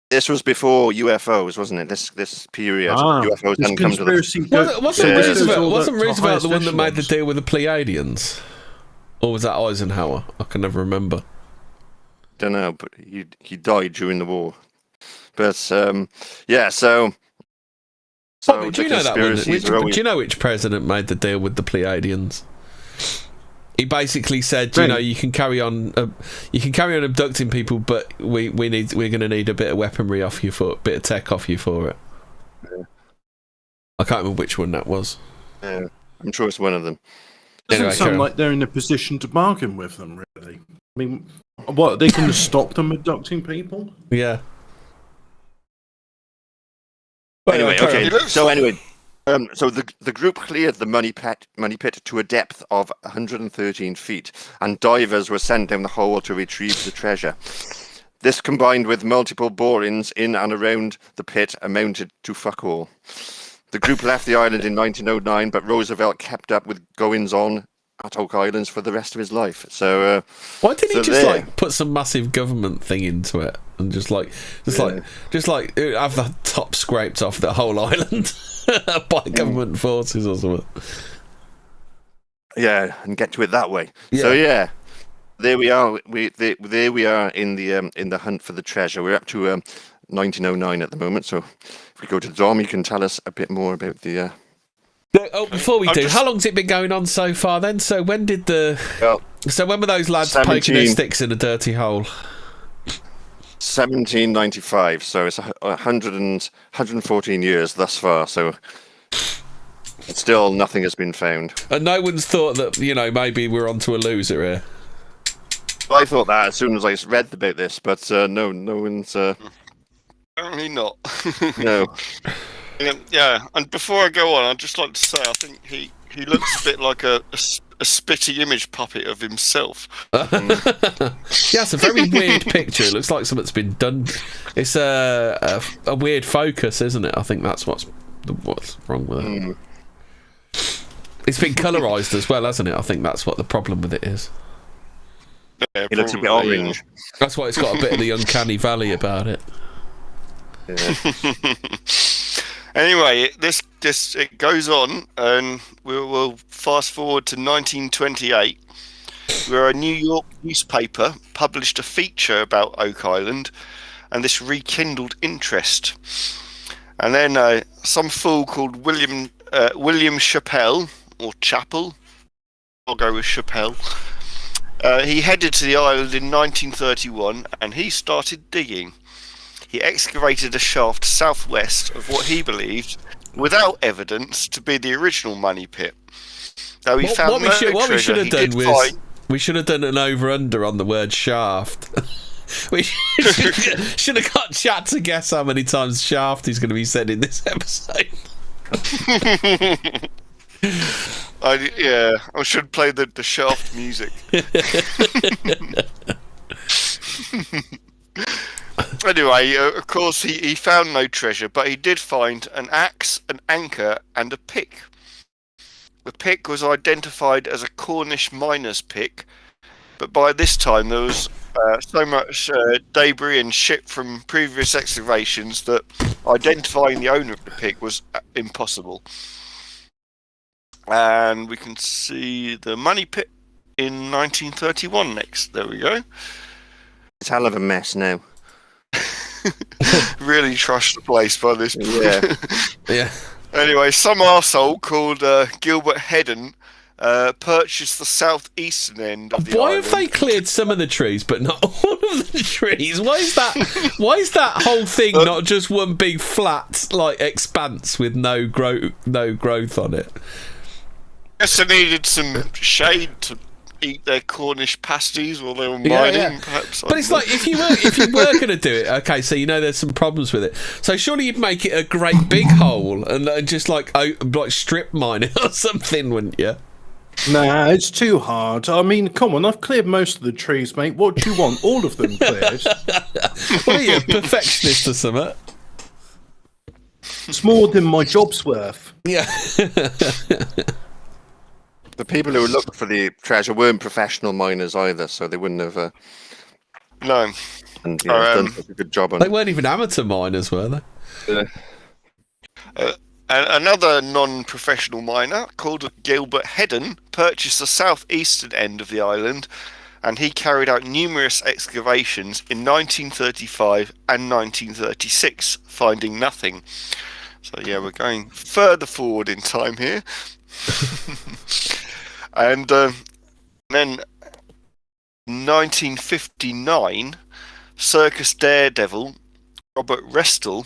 This was before UFOs, wasn't it? This period, UFOs hadn't come to the... Wasn't Roosevelt the one that made the deal with the Pleiadians? Or was that Eisenhower? I can never remember. Don't know, but he died during the war. But yeah, so do you know that one? Do you know which president made the deal with the Pleiadians? He basically said, you know, you can carry on abducting people, but we're going to need a bit of weaponry off you for a bit of tech off you for it. Yeah. I can't remember which one that was. Yeah, I'm sure it's one of them. Doesn't sound like they're in a position to bargain with them, really. I mean, what, they can stop them abducting people? Yeah. Anyway, okay. So the group cleared the money pit to a depth of 113 feet, and divers were sent down the hole to retrieve the treasure. This, combined with multiple borings in and around the pit, amounted to fuck all. The group left the island in 1909, but Roosevelt kept up with goings-on at Oak Islands for the rest of his life. So why didn't he just put some massive government thing into it and just have the top scraped off the whole island by government forces or something? Yeah, and get to it that way. Yeah. So yeah, there we are. There we are in the hunt for the treasure. We're up to 1909 at the moment. So if we go to Dom, you can tell us a bit more about the. Before we do, how long's it been going on so far then? So when did when were those lads poking their sticks in a dirty hole? 1795, so it's 114 years thus far, so still nothing has been found. And no one's thought that, maybe we're onto a loser here? I thought that as soon as I read about this, but no one's... Apparently not. No. Yeah, and before I go on, I'd just like to say I think he looks a bit like a spitty image puppet of himself. Yeah, it's a very weird picture. It looks like something's been done. It's a weird focus, isn't it? I think that's what's wrong with it. It's been colorized as well, hasn't it? I think that's what the problem with it is. Yeah, it looks a bit orange. That's why it's got a bit of the uncanny valley about it. Yeah. Anyway, it goes on, and we'll fast forward to 1928, where a New York newspaper published a feature about Oak Island, and this rekindled interest. And then some fool called William Chappell, or Chappell, I'll go with Chappell. He headed to the island in 1931, and he started digging. He excavated a shaft southwest of what he believed, without evidence, to be the original money pit. Though he found what we should have done was we should have done an over/under on the word shaft. We should have got chat to guess how many times shaft is going to be said in this episode. I should play the shaft music. Anyway, of course, he found no treasure, but he did find an axe, an anchor, and a pick. The pick was identified as a Cornish miner's pick, but by this time there was so much debris and shit from previous excavations that identifying the owner of the pick was impossible. And we can see the money pit in 1931 next. There we go. It's a hell of a mess now. Really trashed the place by this point. Yeah. Anyway, some arsehole called Gilbert Hedden purchased the southeastern end of the island. Why have they cleared some of the trees but not all of the trees? Why is that whole thing not just one big flat expanse with no growth on it? Guess they needed some shade to eat their Cornish pasties while they were mining, perhaps. But it's like if you were going to do it, okay, so there's some problems with it. So surely you'd make it a great big hole and just like strip mine it or something, wouldn't you? Nah, it's too hard. I mean, come on, I've cleared most of the trees, mate. What do you want? All of them cleared? What are you, a perfectionist or something? It's more than my job's worth. Yeah. The people who looked for the treasure weren't professional miners either, so they wouldn't have No. done such a good job on They it. weren't even amateur miners, were they? And another non-professional miner called Gilbert Hedden purchased the southeastern end of the island, and he carried out numerous excavations in 1935 and 1936, finding nothing. So yeah, we're going further forward in time here. And then 1959, circus daredevil Robert Restall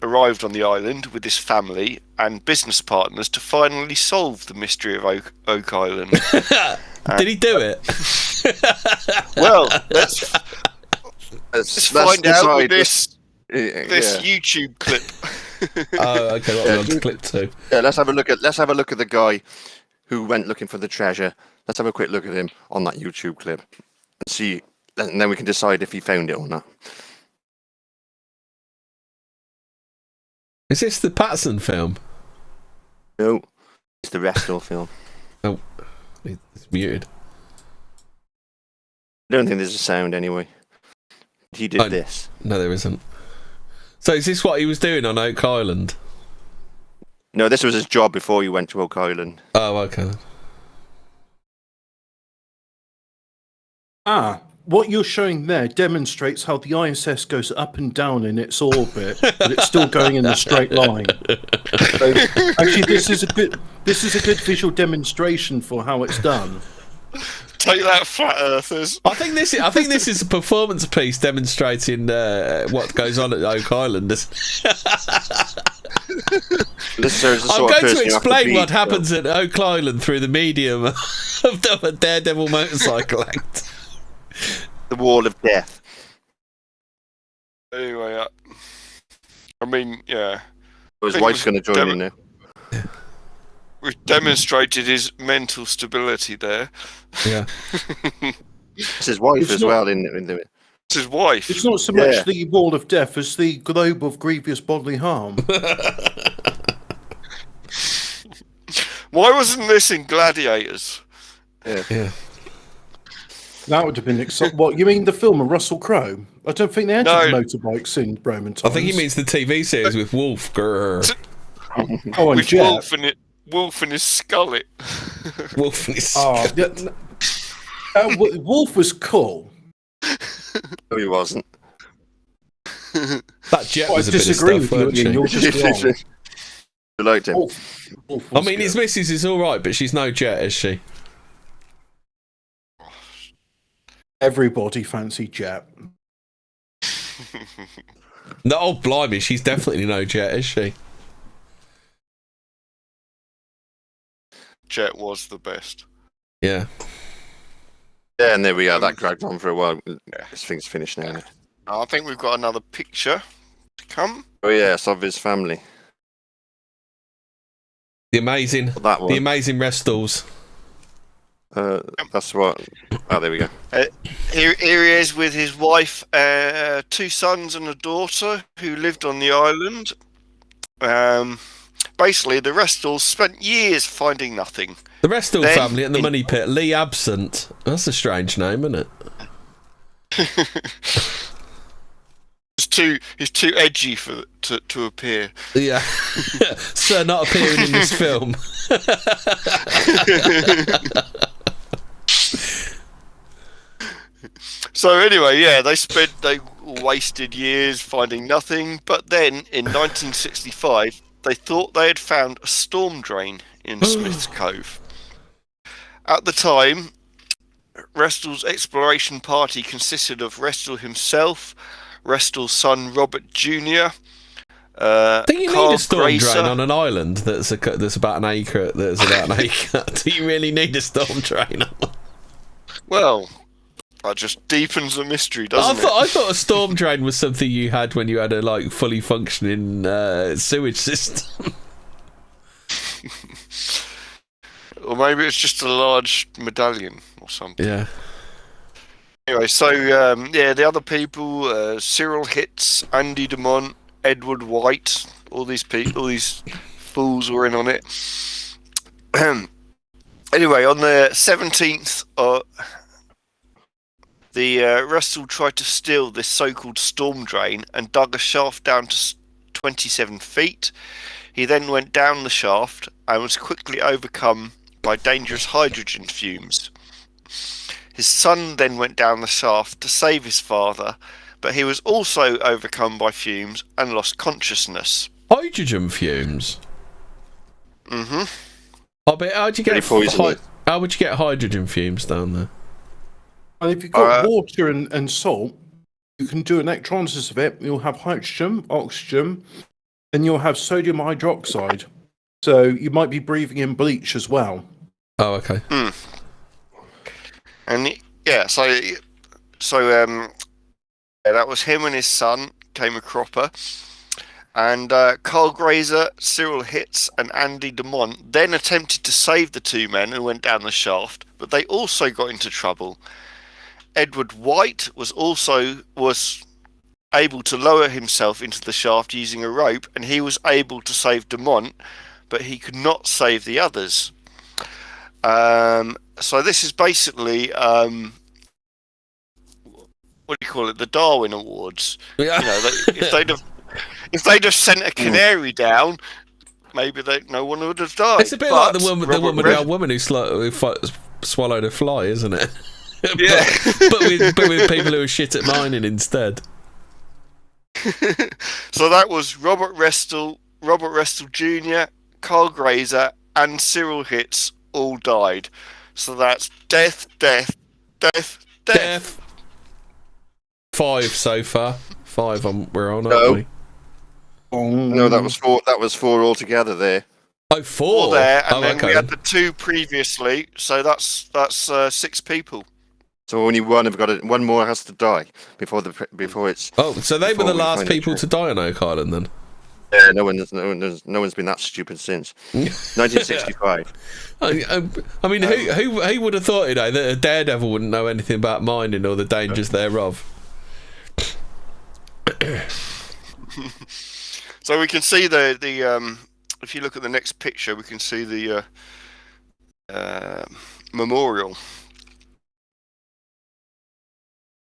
arrived on the island with his family and business partners to finally solve the mystery of Oak Island. Did he do it? Well, let's find out with decide. this YouTube clip. Oh, okay. What we're on to clip 2. Yeah, let's have a look at the guy who went looking for the treasure. Let's have a quick look at him on that YouTube clip and see, and then we can decide if he found it or not. Is this the Patterson film? No, it's the Restall film. Oh, it's muted. I don't think there's a sound anyway. He did this. No, there isn't. So is this what he was doing on Oak Island? No, this was his job before he went to Oak Island. Oh, okay. What you're showing there demonstrates how the ISS goes up and down in its orbit, but it's still going in a straight line. So, actually, this is a good visual demonstration for how it's done. Take that, flat earthers. I think this is a performance piece demonstrating what goes on at Oak Island. I'm going to explain what happens at Oak Island through the medium of a daredevil motorcycle act. The Wall of Death. Anyway, I mean, yeah. His wife's going to join in there. We've demonstrated his mental stability there. Yeah. It's his wife as well, isn't it? It's his wife. It's not so much the Wall of Death as the globe of grievous bodily harm. Why wasn't this in Gladiators? Yeah. That would have been exciting. What, you mean the film of Russell Crowe? I don't think they had motorbikes in Roman times. I think he means the TV series with Wolf. Grr. Oh, and with Jet. Wolf and his skullet. Wolf and his Wolf was cool. No, he wasn't. That Jet was I a bit of disagree stuff, with weren't you. she? You're just wrong. You liked him. Wolf I was mean, his good. missus is all right, but she's no Jet, is she? Everybody fancy Jet. No, oh, blimey, she's definitely no Jet, is she? Jet was the best. Yeah. Yeah, and there we are. That dragged on for a while. This thing's finished now. I think we've got another picture to come. Oh yes, of his family. The amazing Restalls. That's what. Oh, there we go. Here he is with his wife, 2 sons and a daughter who lived on the island. Basically, the Restalls spent years finding nothing. The Restall family and the Money Pit. Lee Absent. That's a strange name, isn't it? He's too edgy to appear. Yeah. Sir, not appearing in this film. So anyway, yeah, they wasted years finding nothing, but then in 1965 they thought they had found a storm drain in Smith's Cove. At the time, Restall's exploration party consisted of Restall himself, Restall's son Robert Jr. Do you Carl need a storm Gracer. drain on an island that's about an acre? Do you really need a storm drain? Well, that just deepens the mystery, doesn't it? I thought a storm drain was something you had when you had a fully functioning sewage system. Or maybe it's just a large medallion or something. Yeah. Anyway, so the other people, Cyril Hitz, Andy Dumont, Edward White, all these fools were in on it. Anyway, on the 17th, the Russell tried to steal this so-called storm drain and dug a shaft down to 27 feet. He then went down the shaft and was quickly overcome by dangerous hydrogen fumes. His son then went down the shaft to save his father, but he was also overcome by fumes and lost consciousness. Hydrogen fumes? Mm-hmm. But how would you get hydrogen fumes down there? And if you've got water and salt, you can do electrolysis of it. You'll have hydrogen, oxygen, and you'll have sodium hydroxide. So you might be breathing in bleach as well. Oh, okay. And so that was him and his son, came a cropper. And Carl Grazer, Cyril Hitz, and Andy Dumont then attempted to save the two men who went down the shaft, but they also got into trouble. Edward White was able to lower himself into the shaft using a rope, and he was able to save Dumont, but he could not save the others. So this is basically what do you call it? The Darwin Awards. Yeah. You know, if they'd have sent a canary down, maybe no one would have died. It's a bit like the woman who swallowed a fly, isn't it? Yeah. but with people who are shit at mining instead. So that was Robert Restle Jr., Carl Grazer, and Cyril Hitz all died. So that's death. 5 so far. 5 we're on, No. aren't we? No, that was 4. That was 4 altogether there. Oh, 4 there, and then okay. we had the 2 previously. So that's 6 people. So only one more has to die before it's. Oh, so they were the last find people the to die on Oak Island then? Yeah, no one's been that stupid since 1965. I mean, who would have thought, that a daredevil wouldn't know anything about mining or the dangers thereof? So we can see the if you look at the next picture, we can see the memorial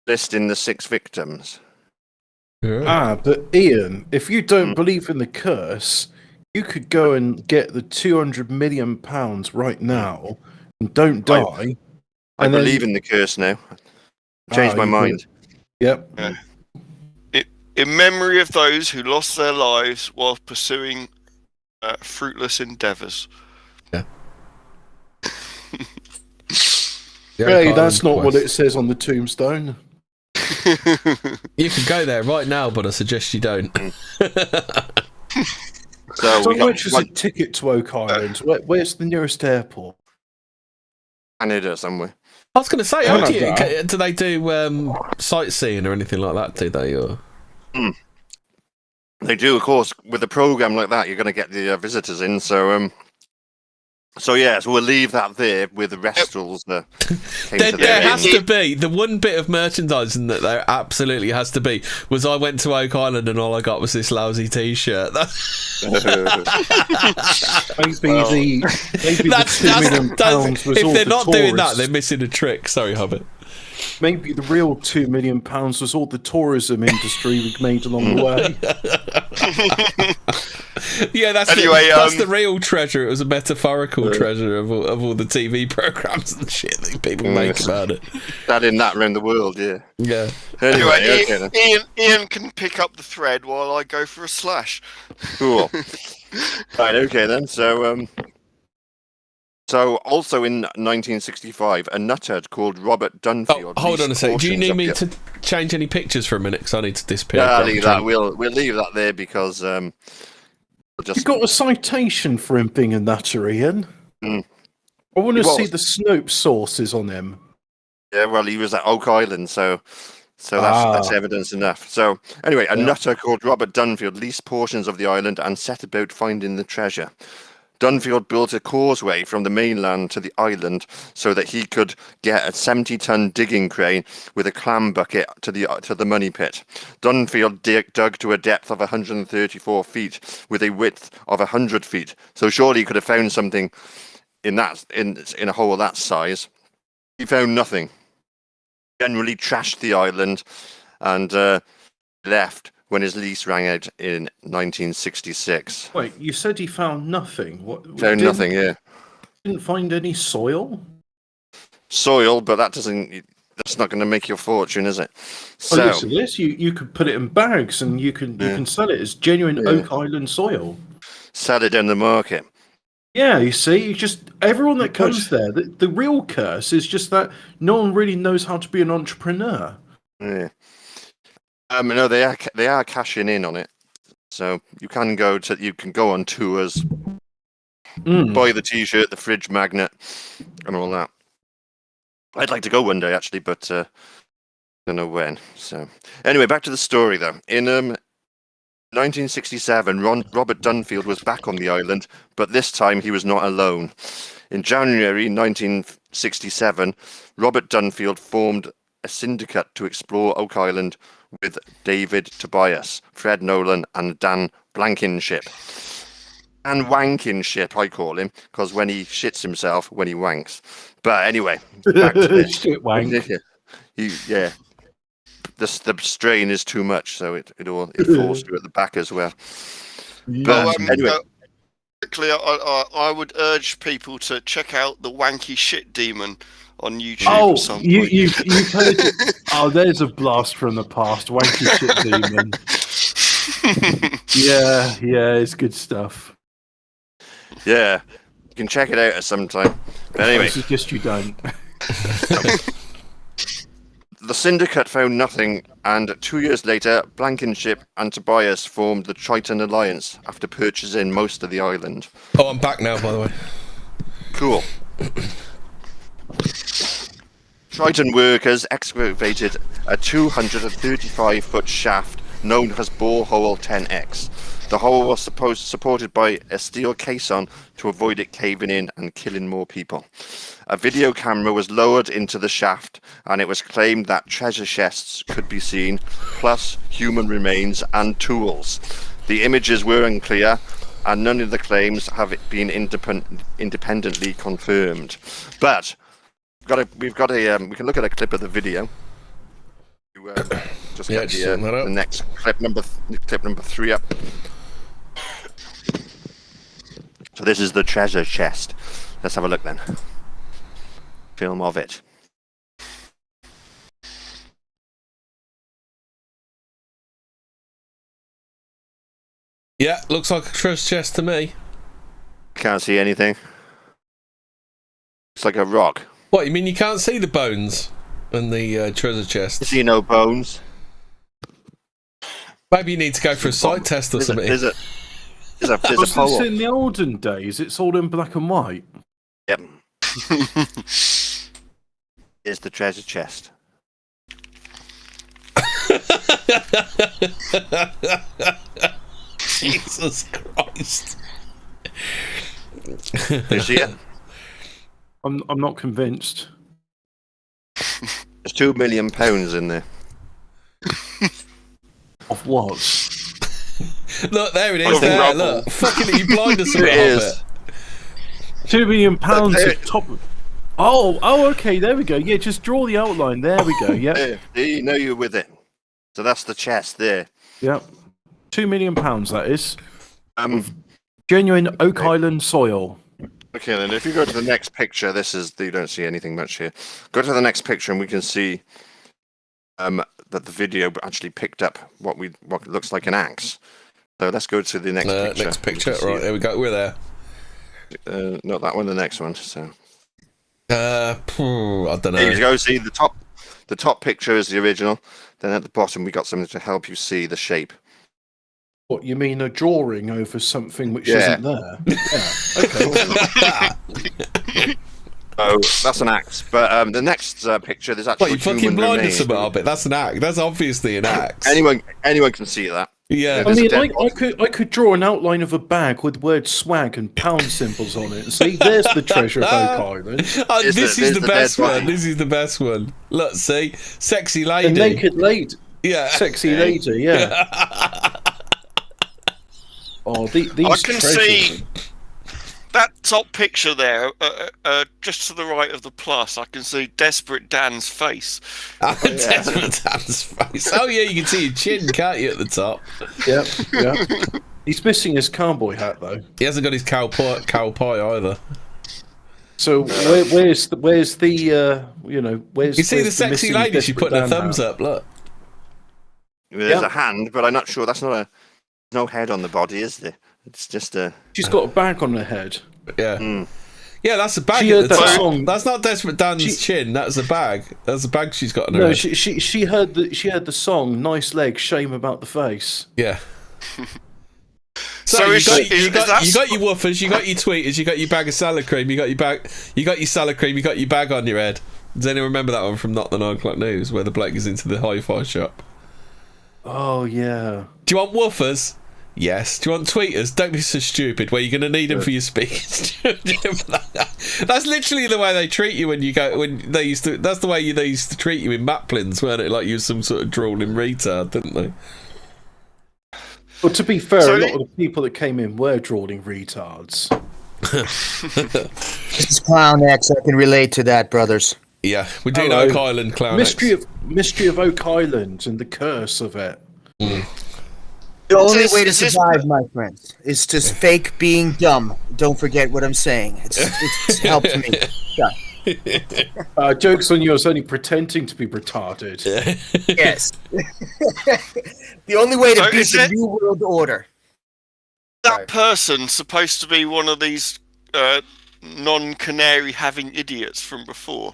Listing the 6 victims. Yeah. But Ian, if you don't believe in the curse, you could go and get the £200 million right now and don't die. I believe in the curse now. Changed my mind. Yep. In memory of those who lost their lives while pursuing fruitless endeavours. Yeah. Hey, that's not what it says on the tombstone. You can go there right now, but I suggest you don't. So which is a ticket to Oak Island? Where's the nearest airport? Canada somewhere. I was going to say, do they do sightseeing or anything like that? Do they? Or? They do, of course. With a program like that, you're going to get the visitors in. So yeah, so we'll leave that there with the Restals. There has to be the one bit of merchandising that there absolutely has to be. Was I went to Oak Island and all I got was this lousy T-shirt. Maybe the £2 million was if all they're the not tourists. doing that, they're missing a trick. Sorry, Hobbit. Maybe the real £2 million was all the tourism industry we made along the way. Yeah, that's the real treasure. It was a metaphorical treasure of all the TV programs and shit that people make about it. That around the world, yeah. Yeah. Anyway, Ian can pick up the thread while I go for a slash. Cool. Right, okay then. So also in 1965, a nuthead called Robert Dunfield. Oh, hold on a second. Do you need me to change any pictures for a minute? Because I need to disappear. Yeah, leave that. We'll leave that there because You've got a citation for him being a nutter, Ian. I want to see the Snopes sources on him. Yeah, well, he was at Oak Island, so that's evidence enough. So anyway, a nutter called Robert Dunfield leased portions of the island and set about finding the treasure. Dunfield built a causeway from the mainland to the island so that he could get a 70-ton digging crane with a clam bucket to the money pit. Dunfield dug to a depth of 134 feet with a width of 100 feet. So surely he could have found something in a hole that size. He found nothing. Generally trashed the island and left when his lease ran out in 1966. Wait, you said he found nothing. What? Found nothing, yeah. Didn't find any soil. Soil, but that's not going to make your fortune, is it? So yes, it is. You could put it in bags and you can sell it as genuine Oak Island soil. Sell it in the market. Yeah, you see, everyone that comes there, the real curse is just that no one really knows how to be an entrepreneur. Yeah. No, they are cashing in on it. So you can go on tours, buy the T-shirt, the fridge magnet, and all that. I'd like to go one day actually, but don't know when. So anyway, back to the story though. In 1967, Robert Dunfield was back on the island, but this time he was not alone. In January 1967, Robert Dunfield formed a syndicate to explore Oak Island with David Tobias, Fred Nolan, and Dan Blankenship. And Wankinship, I call him, because when he shits himself, when he wanks. But anyway, back to this. Shit wank. The strain is too much, so it falls through at the back as well. But anyway. Quickly, I would urge people to check out the Wanky Shit Demon on YouTube. Oh, at some point. you've heard it. Oh, there's a blast from the past. Wanky Shit Demon. Yeah, it's good stuff. Yeah, you can check it out at some time. But anyway, I suggest you don't. The syndicate found nothing, and 2 years later, Blankenship and Tobias formed the Triton Alliance after purchasing most of the island. Oh, I'm back now, by the way. Cool. Triton workers excavated a 235-foot shaft known as Borehole 10X. The hole was supported by a steel caisson to avoid it caving in and killing more people. A video camera was lowered into the shaft, and it was claimed that treasure chests could be seen, plus human remains and tools. The images were unclear, and none of the claims have been independently confirmed. But we can look at a clip of the video. Just get the next clip number 3 up. So this is the treasure chest. Let's have a look then. Film of it. Yeah, looks like a treasure chest to me. Can't see anything. It's like a rock. What, you mean you can't see the bones and the treasure chest? You see no bones. Maybe you need to go for a sight test or something. There's a Was hole. this in the olden days? It's all in black and white. Yep. Here's the treasure chest. Jesus Christ. You see it? I'm not convinced. There's £2 million in there. Of what? Look, there it is. There, look. Fucking you blind us a It little is. bit. £2 million at top. Oh, okay. There we go. Yeah, just draw the outline. There we go. Yeah. There, you know you're with it. So that's the chest there. Yep. £2 million. That is. Genuine Oak Island soil. Okay, then if you go to the next picture, you don't see anything much here. Go to the next picture, and we can see that the video actually picked up what looks like an axe. So let's go to the next picture. Next picture, right? There we go. We're there. Not that one. The next one. So. I don't know. There you go. See the top. The top picture is the original. Then at the bottom, we got something to help you see the shape. What, you mean a drawing over something which isn't there? Yeah. Okay. Oh, that's an axe. But the next picture, there's actually What, you fucking blind us a bit? That's an axe. That's obviously an axe. Anyone can see that. Yeah. I mean, Dead I could draw an outline of a bag with word swag and pound symbols on it. And see, there's the treasure of Oak Island. Oh, There's this the- is there's the the best dead one. body. This is the best one. Look, see, sexy The lady. naked lady. Yeah. Sexy lady, yeah. Oh, these I can treasures. see that top picture there, just to the right of the plus. I can see Desperate Dan's face. Desperate Dan's face. Oh yeah, you can see your chin, can't you, at the top? Yep, yep. He's missing his cowboy hat though. He hasn't got his cow pie either. So where's the where's You see the where's sexy missing lady? She Desperate put her Dan thumbs hat? up. Look. There's a hand, but I'm not sure. That's not no head on the body, is there? It's just a. She's got a bag on her head. Yeah. Yeah, that's a bag She at heard the that top. song. That's not Desperate Dan's chin. That's a bag. That's a bag she's got on her No, head. she heard the song "Nice Leg, Shame About the Face." Yeah. So you is got she- is that- your woofers, you got your tweeters, you got your bag of salad cream, you got your salad cream, you got your bag on your head. Does anyone remember that one from Not the 9 O'Clock News, where the bloke is into the hi-fi shop? Oh yeah. Do you want woofers? Yes. Do you want tweeters? Don't be so stupid. Where you're going to need them for your speakers. That's literally the way they treat you when you go. When they used to. That's the way they used to treat you in Maplins, weren't it? Like you were some sort of drooling retard, didn't they? Well, to be fair, So a lot of the people that came in were drawing retards. This is Clown X. I can relate to that, brothers. Yeah, we're doing Hello. Oak Island Clown Mystery X. of Oak Island and the curse of it. The only way to is this- survive, my friends, is to fake being dumb. Don't forget what I'm saying. It's helped me. Yeah. Jokes on you, I was only pretending to be retarded. Yes. The only way to So beat is the it- New World Order. That person supposed to be one of these non-canary having idiots from before.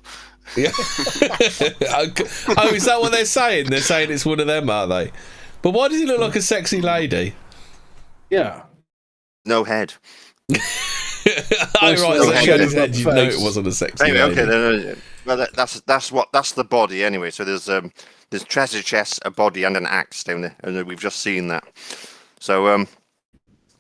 Yeah. Oh, is that what they're saying? They're saying it's one of them, are they? But why does he look like a sexy lady? Yeah. No head. Oh, right, no so head she had on his the head. You know face. it wasn't a sexy Anyway, lady. okay. Well, that's the body anyway. So there's treasure chests, a body, and an axe down there, and we've just seen that. So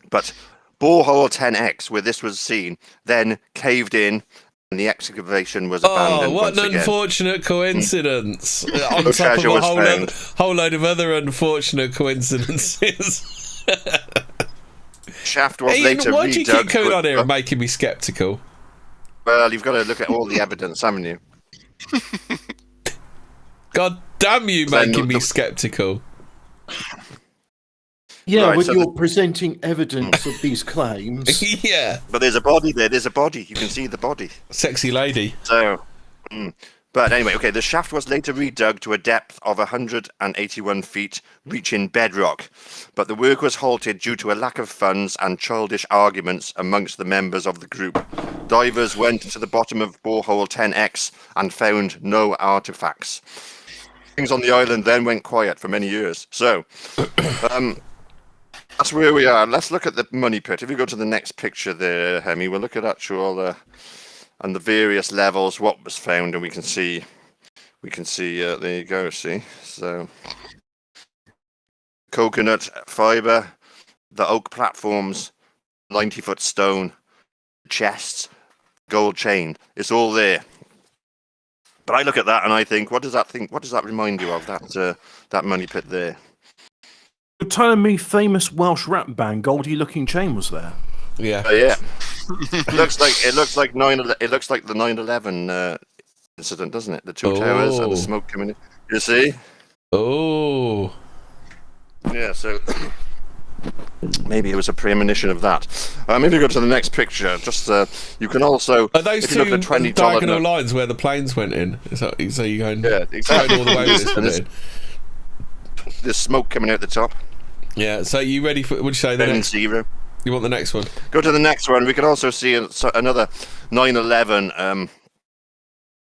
but borehole 10X, where this was seen, then caved in, and the excavation was Oh, abandoned. what once an again. unfortunate coincidence. On The top of treasure a was whole load of other unfortunate coincidences. Shaft was Ian, later why do you keep redug. coming on here and making me sceptical? Well, you've got to look at all the evidence, haven't you? God damn you, Then making me the- sceptical. Yeah, Right, when so you're presenting evidence of these claims. Yeah, But there's a body there. There's a body. You can see the body. sexy lady. So, but anyway, okay. The shaft was later redug to a depth of 181 feet, reaching bedrock. But the work was halted due to a lack of funds and childish arguments amongst the members of the group. Divers went to the bottom of borehole 10X and found no artifacts. Things on the island then went quiet for many years. So, that's where we are. Let's look at the money pit. If you go to the next picture there, Hemi, we'll look at actual and the various levels, what was found, and we can see. There you go. See, so coconut fiber, the oak platforms, 90-foot stone, chests, gold chain. It's all there. But I look at that and I think, what does that remind you of? That money pit there. You're telling me famous Welsh rap band Goldie Looking Chain was there? Yeah. Yeah. it looks like the 9/11 incident, doesn't it? The two towers and Oh. the smoke coming in. You see? Oh. Yeah. So maybe it was a premonition of that. Maybe go to the next picture. Just you can also Are those if you look two at the $20 diagonal note- lines where the planes went in? So you're going, Yeah, exactly. going all the way with this And bit in. there's smoke coming out the top. Yeah, so you ready for, what'd you say, the Then next, zero. you want the next one? Go to the next one. We can also see another 9/11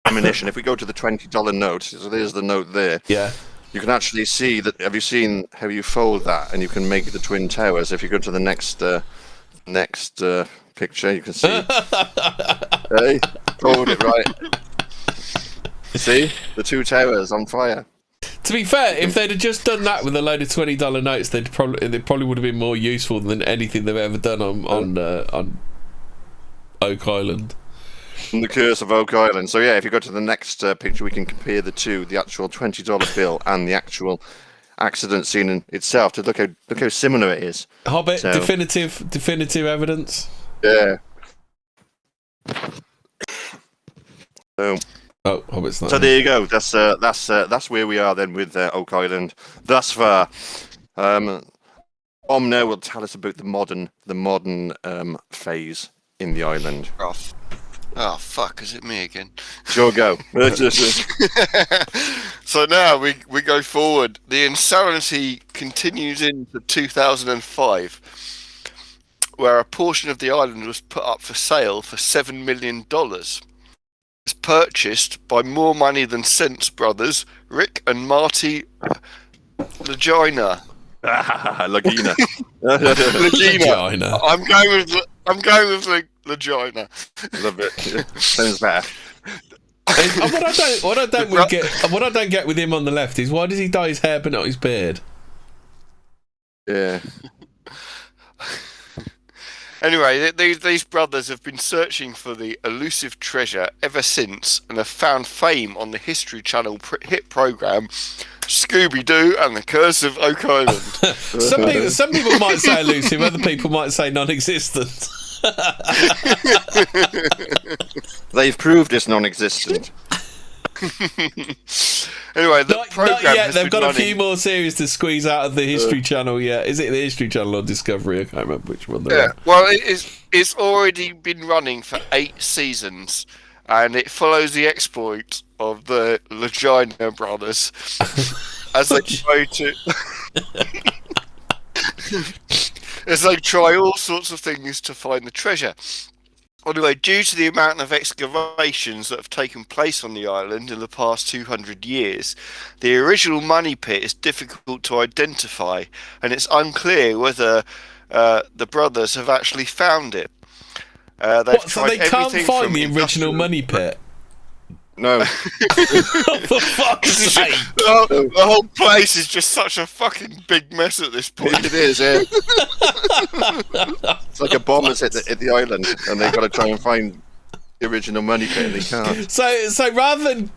ammunition. If we go to the $20 note, so there's the note there. Yeah. You can actually see that. Have you seen how you fold that, and you can make the twin towers? If you go to the next picture, you can see. Hey, fold it right. See the two towers on fire. To be fair, if they'd have just done that with a load of $20 notes, they probably would have been more useful than anything they've ever done on Oak Island. The Curse of Oak Island. So yeah, if you go to the next picture, we can compare the two, the actual $20 bill and the actual accident scene in itself, to look how similar it is. Hobbit, so, definitive evidence. Yeah. So. Oh, Hobbit's not. So there you go. That's where we are then with Oak Island thus far. Omna will tell us about the modern phase in the island. Oh fuck! Is it me again? Sure, go. So now we go forward. The insanity continues into 2005, where a portion of the island was put up for sale for $7 million. It's purchased by more money than sense brothers Rick and Marty Lagina. Lagina. Lagina. I'm going with Lagina. Love it. Sounds better. What I don't get with him on the left is, why does he dye his hair but not his beard? Yeah. Anyway, these brothers have been searching for the elusive treasure ever since, and have found fame on the History Channel hit program Scooby-Doo and the Curse of Oak Island. Some people might say elusive, other people might say non-existent. They've proved it's non-existent. Anyway, the program not yet. has They've been got running... a few more series to squeeze out of the History Channel yet. Is it the History Channel or Discovery? I can't remember which one. Yeah, well, it's already been running for 8 seasons, and it follows the exploits of the Lagina brothers as they try to all sorts of things to find the treasure. Anyway, due to the amount of excavations that have taken place on the island in the past 200 years, the original money pit is difficult to identify, and it's unclear whether the brothers have actually found it. So they can't find the original money pit? No. For fuck's sake. The whole place is just such a fucking big mess at this point. It is, yeah. It's like a bomb has hit the island, and they've got to try and find the original money pit, and they can't. So rather than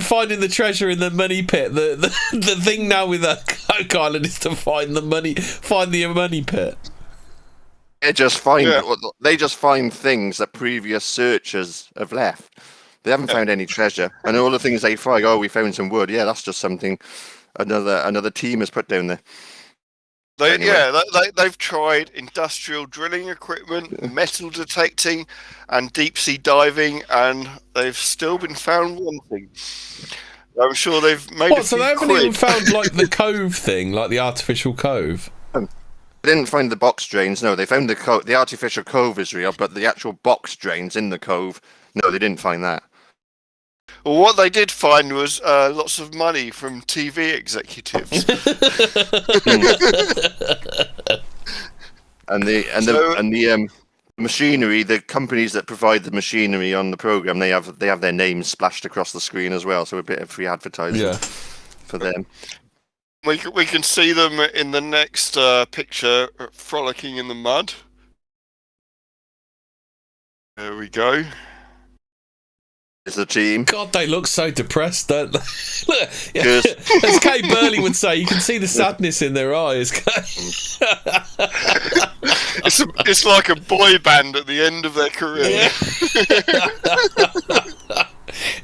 finding the treasure in the money pit, the thing now with Oak Island is to find the money pit. They just find things that previous searchers have left. They haven't found any treasure, and all the things they find. Oh, we found some wood. Yeah, that's just something another team has put down there. They've tried industrial drilling equipment, metal detecting, and deep sea diving, and they've still been found wanting. I'm sure they've made. So they haven't even found like the cove thing, like the artificial cove. They didn't find the box drains. No, they found the artificial cove is real, but the actual box drains in the cove, no, they didn't find that. Well, what they did find was lots of money from TV executives. and the machinery, the companies that provide the machinery on the program, they have their names splashed across the screen as well, so a bit of free advertising for them. We can see them in the next picture, frolicking in the mud. There we go. It's the team. God, they look so depressed, don't they? Look, as Kay Burley would say, you can see the sadness in their eyes. It's like a boy band at the end of their career. Yeah.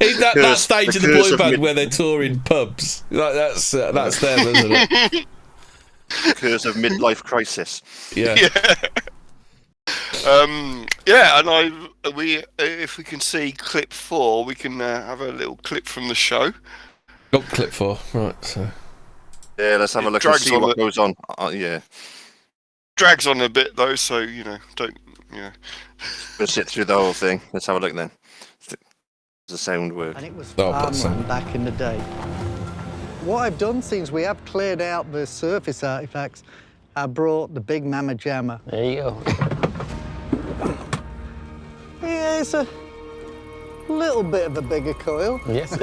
that stage of the boy band where they're touring pubs. Like, that's them, isn't it? Curse of midlife crisis. Yeah. And if we can see clip 4, we can have a little clip from the show. Got clip 4, right? So yeah, let's have a look and see what goes on. Drags on a bit though, so We'll sit through the whole thing. Let's have a look then. The sound word. And it was farmland back in the day. What I've done since we have cleared out the surface artifacts, I brought the big mamma jammer. There you go. Yeah, it's a little bit of a bigger coil. Yes.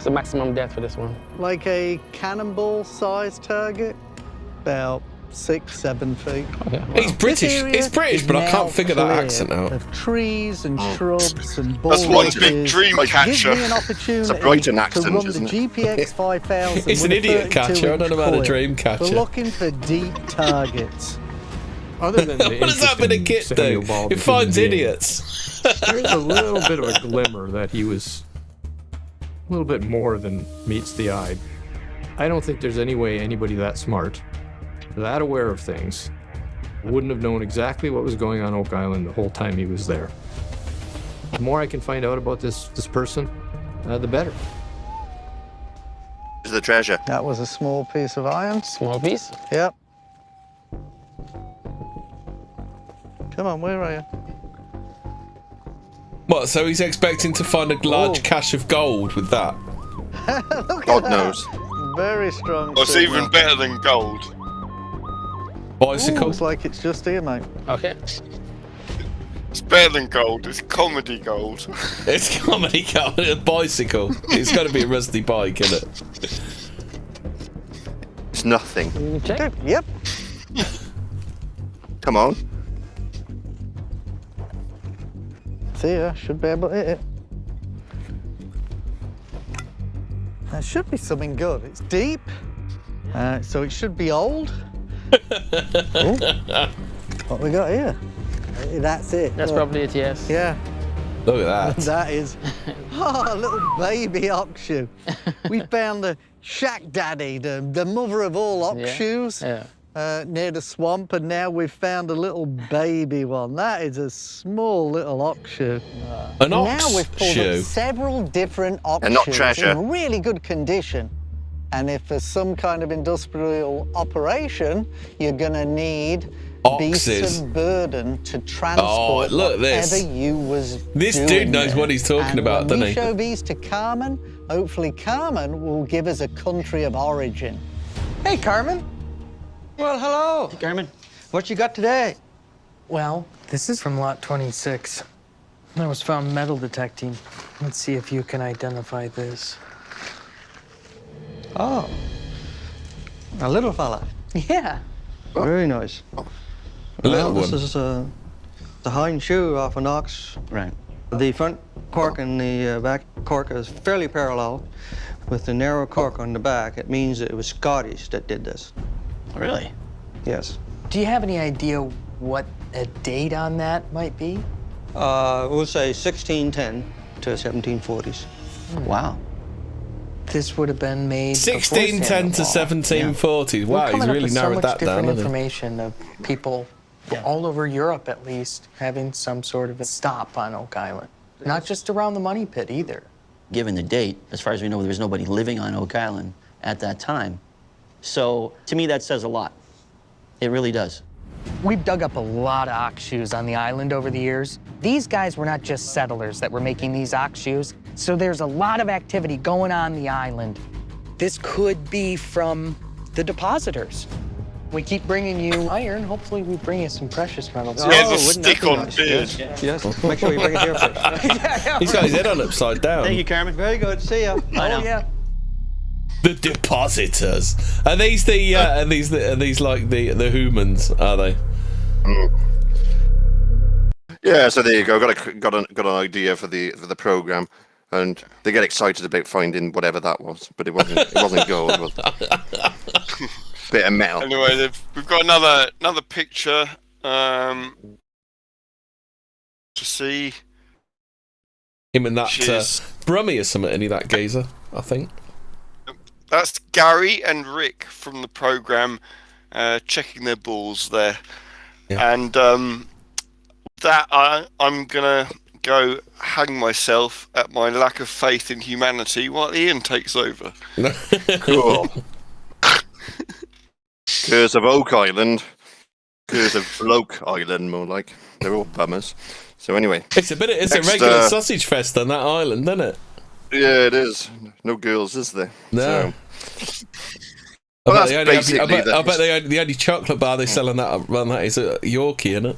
What's the maximum depth for this one? Like a cannonball-sized target, about 6-7 feet. Okay. He's British. He's British, but I can't figure that accent out. Of trees and shrubs and That's one big dream gives catcher. me an opportunity It's a Brighton to accent, run the isn't it? GPX 5000. It's an with a idiot catcher. I don't know about a 32-inch dream coil. catcher. We're looking for deep targets. Other than the What does that bit of interesting kit Samuel do? Ball It the finds human being, idiots. There's a little bit of a glimmer that he was a little bit more than meets the eye. I don't think there's any way anybody that smart, that aware of things, wouldn't have known exactly what was going on Oak Island the whole time he was there. The more I can find out about this person, the better. Is the treasure? That was a small piece of iron. Small piece? Yep. Come on, where are you? What? So he's expecting to find a large cache of gold with that? Look God at that. knows. Very strong. It's signal. even better than gold. Bicycle. Looks like it's just here, mate. Okay. It's better than gold. It's comedy gold. It's comedy gold. A bicycle. It's got to be a rusty bike, isn't it? It's nothing. You check. Yep. Come on. See ya. Should be able to hit it. That should be something good. It's deep, so it should be old. Oh, what we got here? That's it. That's Look. probably it, yes. Yeah, Look at that. that is. Oh, a little baby ox shoe. We found the shack daddy, the mother of all ox shoes, near the swamp, and now we've found a little baby one. That is a small little ox shoe. An Now ox we've pulled shoe. up several different ox And not shoes treasure. in really good condition. And if there's some kind of industrial operation, you're gonna need beasts Oxes. of burden to transport look at this. whatever you was This doing dude knows there. what he's talking And about, when doesn't we he? show these to Carmen, hopefully Carmen will give us a country of origin. Hey, Carmen. Well, hello. Hey, Carmen. What you got today? Well, this is from lot 26. I was found metal detecting. Let's see if you can identify this. Oh. A little fella. Yeah. Very nice. A little This one. is the hind shoe off an ox. Right. The front cork and the back cork is fairly parallel. With the narrow cork on the back, it means it was Scottish that did this. Really? Yes. Do you have any idea what a date on that might be? We'll say 1610 to 1740s. Wow. This would have been made 1610 to 1740s. Wow, he's really narrowed that down, different hasn't he? information of people all over Europe, at least, having some sort of a stop on Oak Island. Not just around the money pit either. Given the date, as far as we know, there was nobody living on Oak Island at that time. So to me, that says a lot. It really does. We've dug up a lot of ox shoes on the island over the years. These guys were not just settlers that were making these ox shoes, so there's a lot of activity going on the island. This could be from the depositors. We keep bringing you iron. Hopefully we bring you some precious metals. He has a wouldn't that stick be on nice? beard. Yes. Make sure you bring it here first. He's got his head on upside down. Thank you, Carmen. Very good. See ya. I know. Oh, yeah. The depositors. Are these the are these like the humans? Are they? Yeah, so there you go. Got an idea for the program, and they get excited about finding whatever that was, but it wasn't gold. Was it? Bit of metal. Anyway, we've got another picture to see. Him and that Cheers. Brummy or something, any that geezer, I think. That's Gary and Rick from the program, checking their balls there. Yeah. And that I'm gonna go hang myself at my lack of faith in humanity while Ian takes over. Cool. Curse of Oak Island. Curse of Bloke Island, more like. They're all bummers. So anyway. It's a regular sausage fest on that island, isn't it? Yeah, it is. No girls, is there? No. So, I well, bet that's basically the only chocolate bar they're selling that is a Yorkie, isn't it?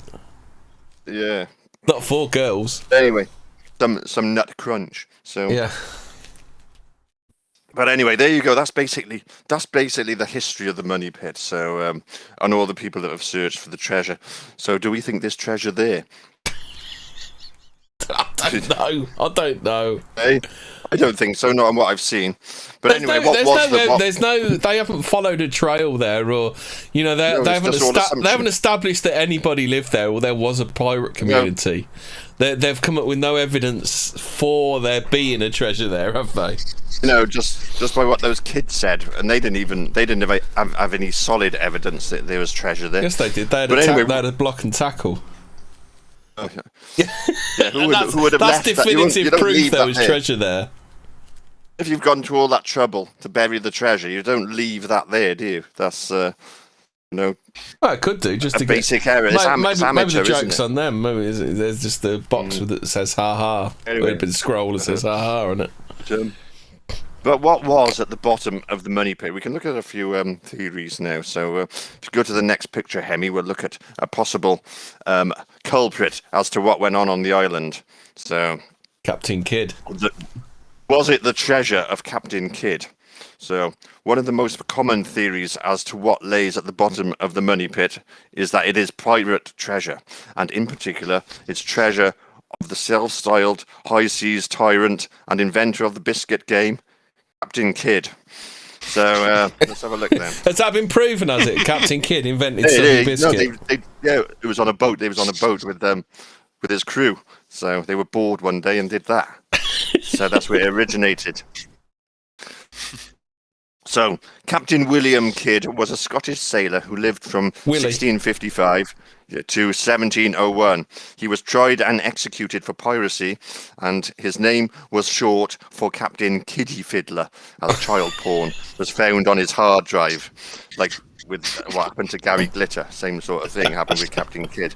Yeah. Not for girls. Anyway, some nut crunch. So yeah. But anyway, there you go. That's basically the history of the money pit. So, and all the people that have searched for the treasure. So, do we think there's treasure there? I don't know. Hey, I don't think so. Not on what I've seen. But anyway, they haven't followed a trail there, or they haven't established that anybody lived there, or there was a pirate community. No. They've come up with no evidence for there being a treasure there, have they? Just by what those kids said, and they didn't have any solid evidence that there was treasure there. Yes, they did. They had a block and tackle. Okay. Yeah, who would have that's left definitive that? proof there was treasure there. If you've gone to all that trouble to bury the treasure, you don't leave that there, do you? That's Well, I could do just a to basic get. error. Maybe the joke's on them. Maybe there's just a box that says "ha ha." Anyway. With a scroll that says "ha ha" on it. But what was at the bottom of the money pit? We can look at a few theories now. So if you go to the next picture, Hemi, we'll look at a possible culprit as to what went on the island. So, Kaptain Kidd. Was it the treasure of Kaptain Kidd? So one of the most common theories as to what lays at the bottom of the money pit is that it is pirate treasure, and in particular, it's treasure of the self-styled high seas tyrant and inventor of the biscuit game, Kaptain Kidd. So let's have a look then. Has that been proven? Has it? Kaptain Kidd invented Sunny biscuit. No, it was on a boat. They was on a boat with his crew. So they were bored one day and did that. So that's where it originated. So Captain William Kidd was a Scottish sailor who lived from 1655 to 1701. He was tried and executed for piracy, and his name was short for Captain Kiddie Fiddler, as child porn was found on his hard drive. Like with what happened to Gary Glitter, same sort of thing happened with Captain Kidd.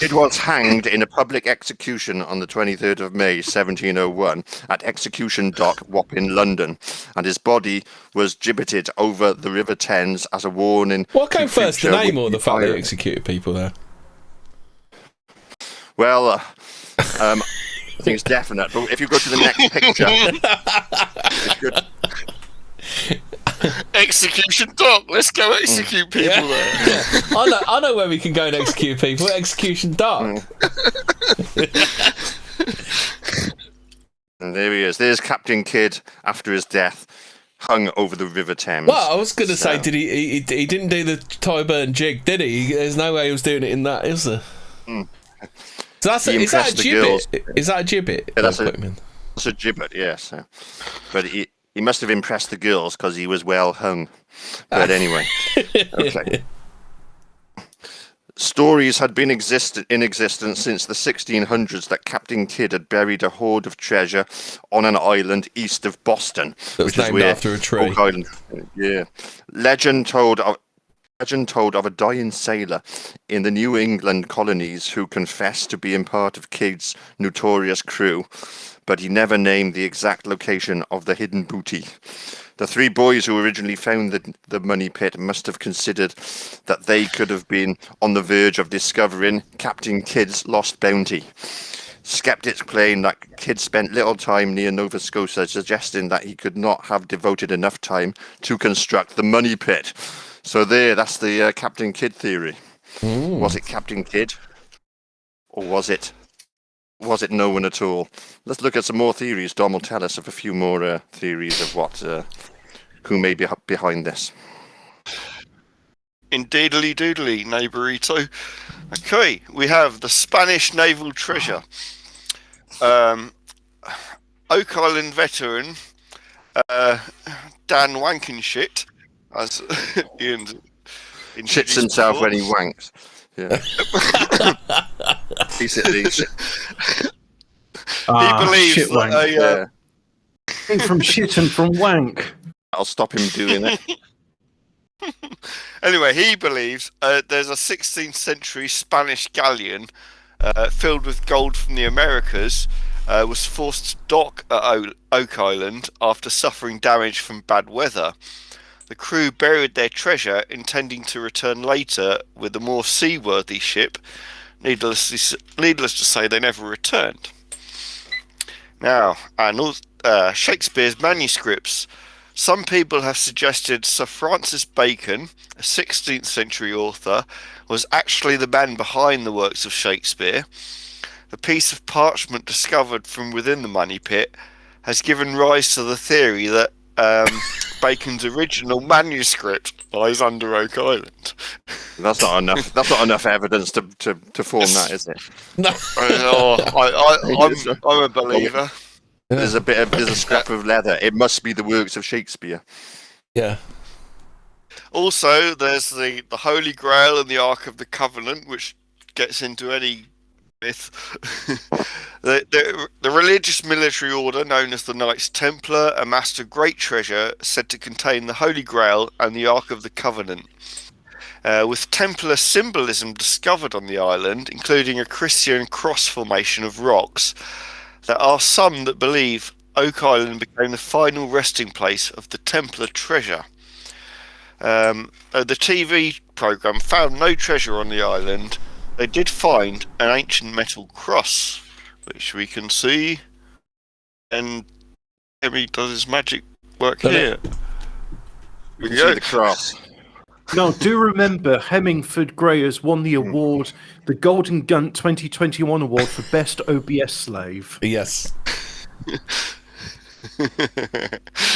It was hanged in a public execution on the 23rd of May, 1701, at Execution Dock, Wapping, London, and his body was gibbeted over the River Thames as a warning. What came first, the name or the fact they executed people there? Well, I think it's definite, but if you go to the next picture... Execution Dock. Let's go execute people there. Yeah. I know where we can go and execute people. Execution Dock. And there he is. There's Captain Kidd after his death, hung over the River Thames. Well, I was going to say, did he didn't do the Tyburn jig, did he? There's no way he was doing it in that, is there? So is that a gibbet? Is that a gibbet? Yeah, that's a gibbet, yes. But he must have impressed the girls because he was well hung. But anyway, okay. Stories had been in existence since the 1600s that Captain Kidd had buried a hoard of treasure on an island east of Boston, which is named after a tree. Oak Island. Yeah, legend told of a dying sailor in the New England colonies who confessed to being part of Kidd's notorious crew, but he never named the exact location of the hidden booty. The three boys who originally found the money pit must have considered that they could have been on the verge of discovering Captain Kidd's lost bounty. Skeptics claim that Kidd spent little time near Nova Scotia, suggesting that he could not have devoted enough time to construct the money pit. So that's the Captain Kidd theory. Was it Captain Kidd? Or was it no one at all? Let's look at some more theories. Dom will tell us of a few more theories of who may be behind this. Indeedly doodly, neighbourito. Okay, we have the Spanish naval treasure. Oak Island veteran Dan Wankenshit, as Ian shits himself when he wanks. Yeah. He believes that from shit and from wank. I'll stop him doing it. Anyway, he believes there's a 16th century Spanish galleon filled with gold from the Americas was forced to dock at Oak Island after suffering damage from bad weather. The crew buried their treasure, intending to return later with a more seaworthy ship. Needless to say, they never returned. Now, Shakespeare's manuscripts. Some people have suggested Sir Francis Bacon, a 16th century author, was actually the man behind the works of Shakespeare. The piece of parchment discovered from within the money pit has given rise to the theory that Bacon's original manuscript lies under Oak Island. That's not enough. That's not enough evidence to form that, is it? No. I'm a believer. There's a scrap of leather. It must be the works of Shakespeare. Yeah. Also, there's the Holy Grail and the Ark of the Covenant, which gets into any myth. the religious military order known as the Knights Templar amassed a great treasure said to contain the Holy Grail and the Ark of the Covenant. With Templar symbolism discovered on the island, including a Christian cross formation of rocks, there are some that believe Oak Island became the final resting place of the Templar treasure. The TV programme found no treasure on the island. They did find an ancient metal cross, which we can see, and Emmy does his magic work here. We can see the cross. Now, do remember, Hemmingford Gray has won the award, the Golden Gun 2021 award for Best OBS Slave. Yes.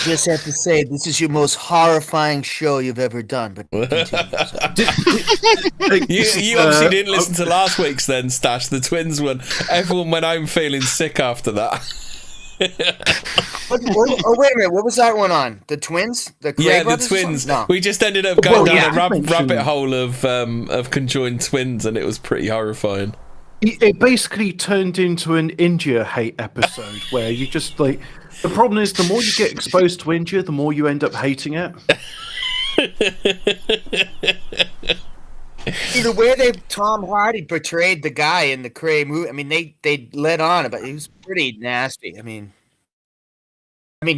Just have to say, this is your most horrifying show you've ever done. But you obviously didn't listen to last week's then, Stash. The twins one. Everyone went home feeling sick after that. Oh, wait a minute. What was that one on? The twins? The twins. No. We just ended up going down a rabbit hole of conjoined twins, and it was pretty horrifying. It basically turned into an India hate episode where you just like. The problem is, the more you get exposed to India, the more you end up hating it. See, the way Tom Hardy portrayed the guy in the Cray movie, I mean, they let on, but he was pretty nasty. I mean,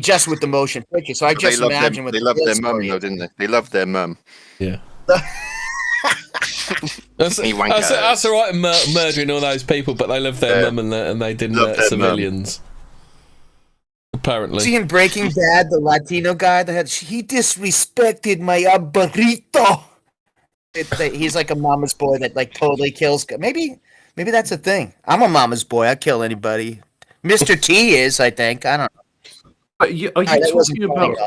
just with the motion picture. So I just imagine they loved their mum, though, didn't they? They loved their mum. Yeah. That's all right, murdering all those people, but they loved their mum and they didn't hurt civilians. Apparently. See in Breaking Bad, the Latino guy he disrespected my burrito. He's like a mama's boy that like totally kills. Maybe that's a thing. I'm a mama's boy. I kill anybody. Mr. T is, I think. I don't know. Are you talking about?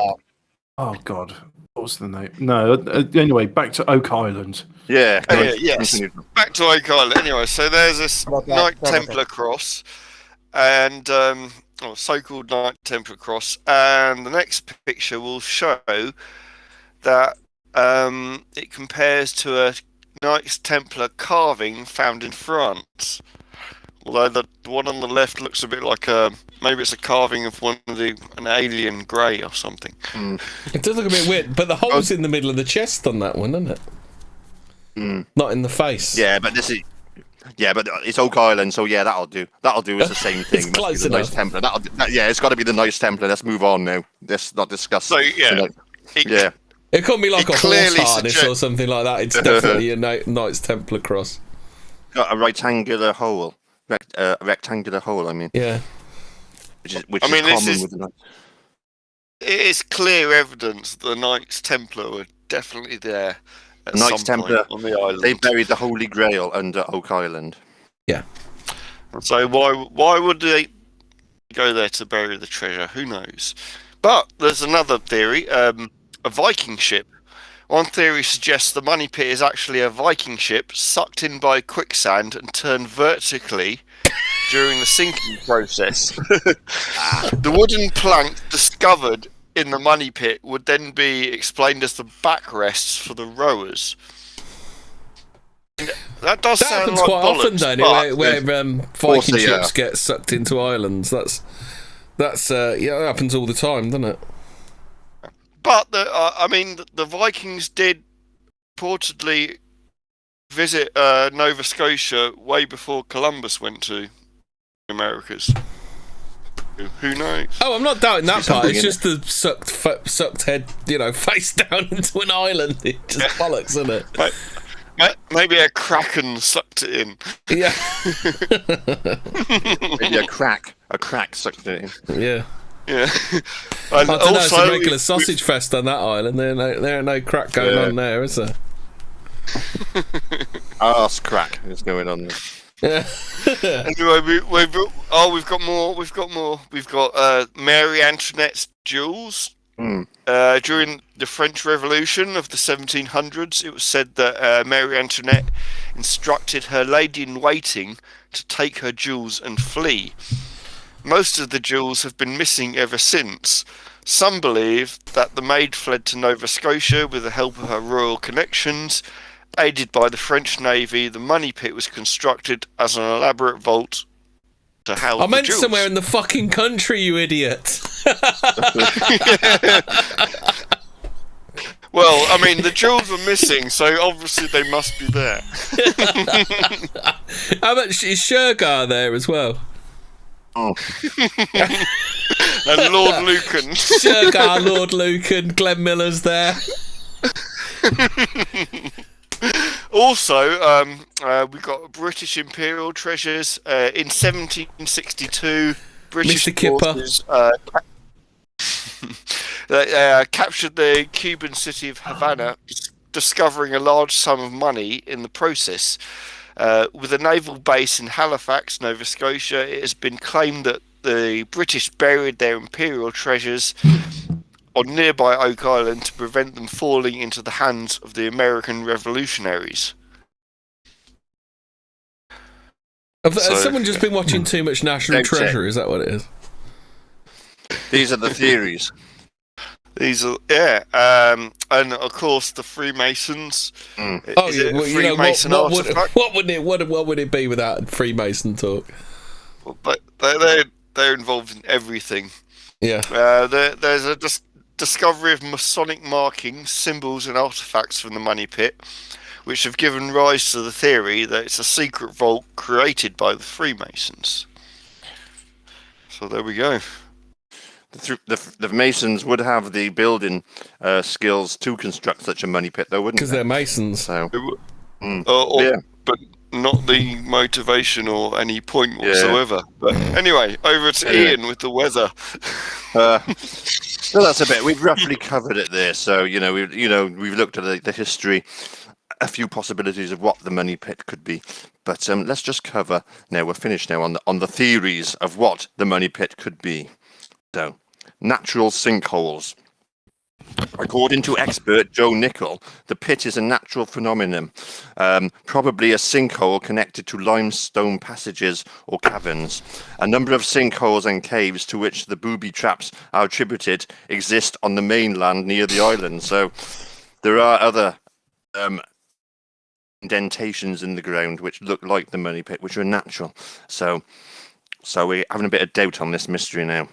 Oh God, what was the name? No. Anyway, back to Oak Island. Yeah. Yes. Back to Oak Island. Anyway, so there's this Knight Templar cross, and so-called Knight Templar cross, and the next picture will show that it compares to a Knights Templar carving found in France. Although the one on the left looks a bit like maybe it's a carving of an alien grey or something. It does look a bit weird, but the hole's in the middle of the chest on that one, isn't it? Not in the face. Yeah, but this is. Yeah, but it's Oak Island, so yeah, that'll do. That'll do. It's the same thing. It's close enough. Knights Templar. It's got to be the Knights Templar. Let's move on now. Let's not discuss. So yeah, it can't be like a horse harness or something like that. It's definitely a Knights Templar cross. Got a rectangular hole. Rectangular hole. I mean. Yeah. Which is common with the Knights. It is clear evidence that the Knights Templar were definitely there. Knights Templar on the island. They buried the Holy Grail under Oak Island. Yeah. So why would they go there to bury the treasure? Who knows? But there's another theory, a Viking ship. One theory suggests the money pit is actually a Viking ship sucked in by quicksand and turned vertically during the sinking process. The wooden plank discovered in the money pit would then be explained as the backrests for the rowers. That sound happens like quite bollocks, often, don't it? Where Viking ships get sucked into islands. That happens all the time, doesn't it? But the Vikings did reportedly visit Nova Scotia way before Columbus went to the Americas. Who knows? Oh, I'm not doubting that part. It's just the sucked head, face down into an island. It's just bollocks, isn't it? Maybe a kraken sucked it in. Yeah. Maybe a crack sucked it in. Yeah. Yeah. I And don't know, it's a also, regular sausage fest on that island. There ain't no crack going on there, is there? Arse crack is going on there. Yeah. Anyway, we've got more. We've got Mary Antoinette's jewels. During the French Revolution of the 1700s, it was said that Mary Antoinette instructed her lady-in-waiting to take her jewels and flee. Most of the jewels have been missing ever since. Some believe that the maid fled to Nova Scotia with the help of her royal connections. Aided by the French Navy, the money pit was constructed as an elaborate vault to house I meant the jewels. somewhere in the fucking country, you idiot. Well, I mean, the jewels are missing, so obviously they must be there. How much is Shergar there as well? Oh. And Lord Lucan. Shergar, Lord Lucan, Glenn Miller's there. Also, we've got British Imperial treasures. In 1762, British Mr. Kipper. forces captured the Cuban city of Havana, discovering a large sum of money in the process. With a naval base in Halifax, Nova Scotia, it has been claimed that the British buried their imperial treasures on nearby Oak Island to prevent them falling into the hands of the American revolutionaries. Has someone just been watching too much National Treasure? Is that what it is? These are the theories. These are, and of course the Freemasons. Oh, yeah, well, you know, what would it be without Freemason talk? But they're involved in everything. Yeah. There's a discovery of Masonic markings, symbols, and artifacts from the money pit, which have given rise to the theory that it's a secret vault created by the Freemasons. So there we go. The Masons would have the building skills to construct such a money pit, though, wouldn't they? Because they're Masons. So, but not the motivation or any point whatsoever. But anyway, over to Ian with the weather. Well, that's a bit. We've roughly covered it there. So we've looked at the history, a few possibilities of what the money pit could be. But let's just cover now. We're finished now on the theories of what the money pit could be. So, natural sinkholes. According to expert Joe Nicol, the pit is a natural phenomenon, probably a sinkhole connected to limestone passages or caverns. A number of sinkholes and caves to which the booby traps are attributed exist on the mainland near the island. So there are other indentations in the ground which look like the money pit, which are natural. So we're having a bit of doubt on this mystery now.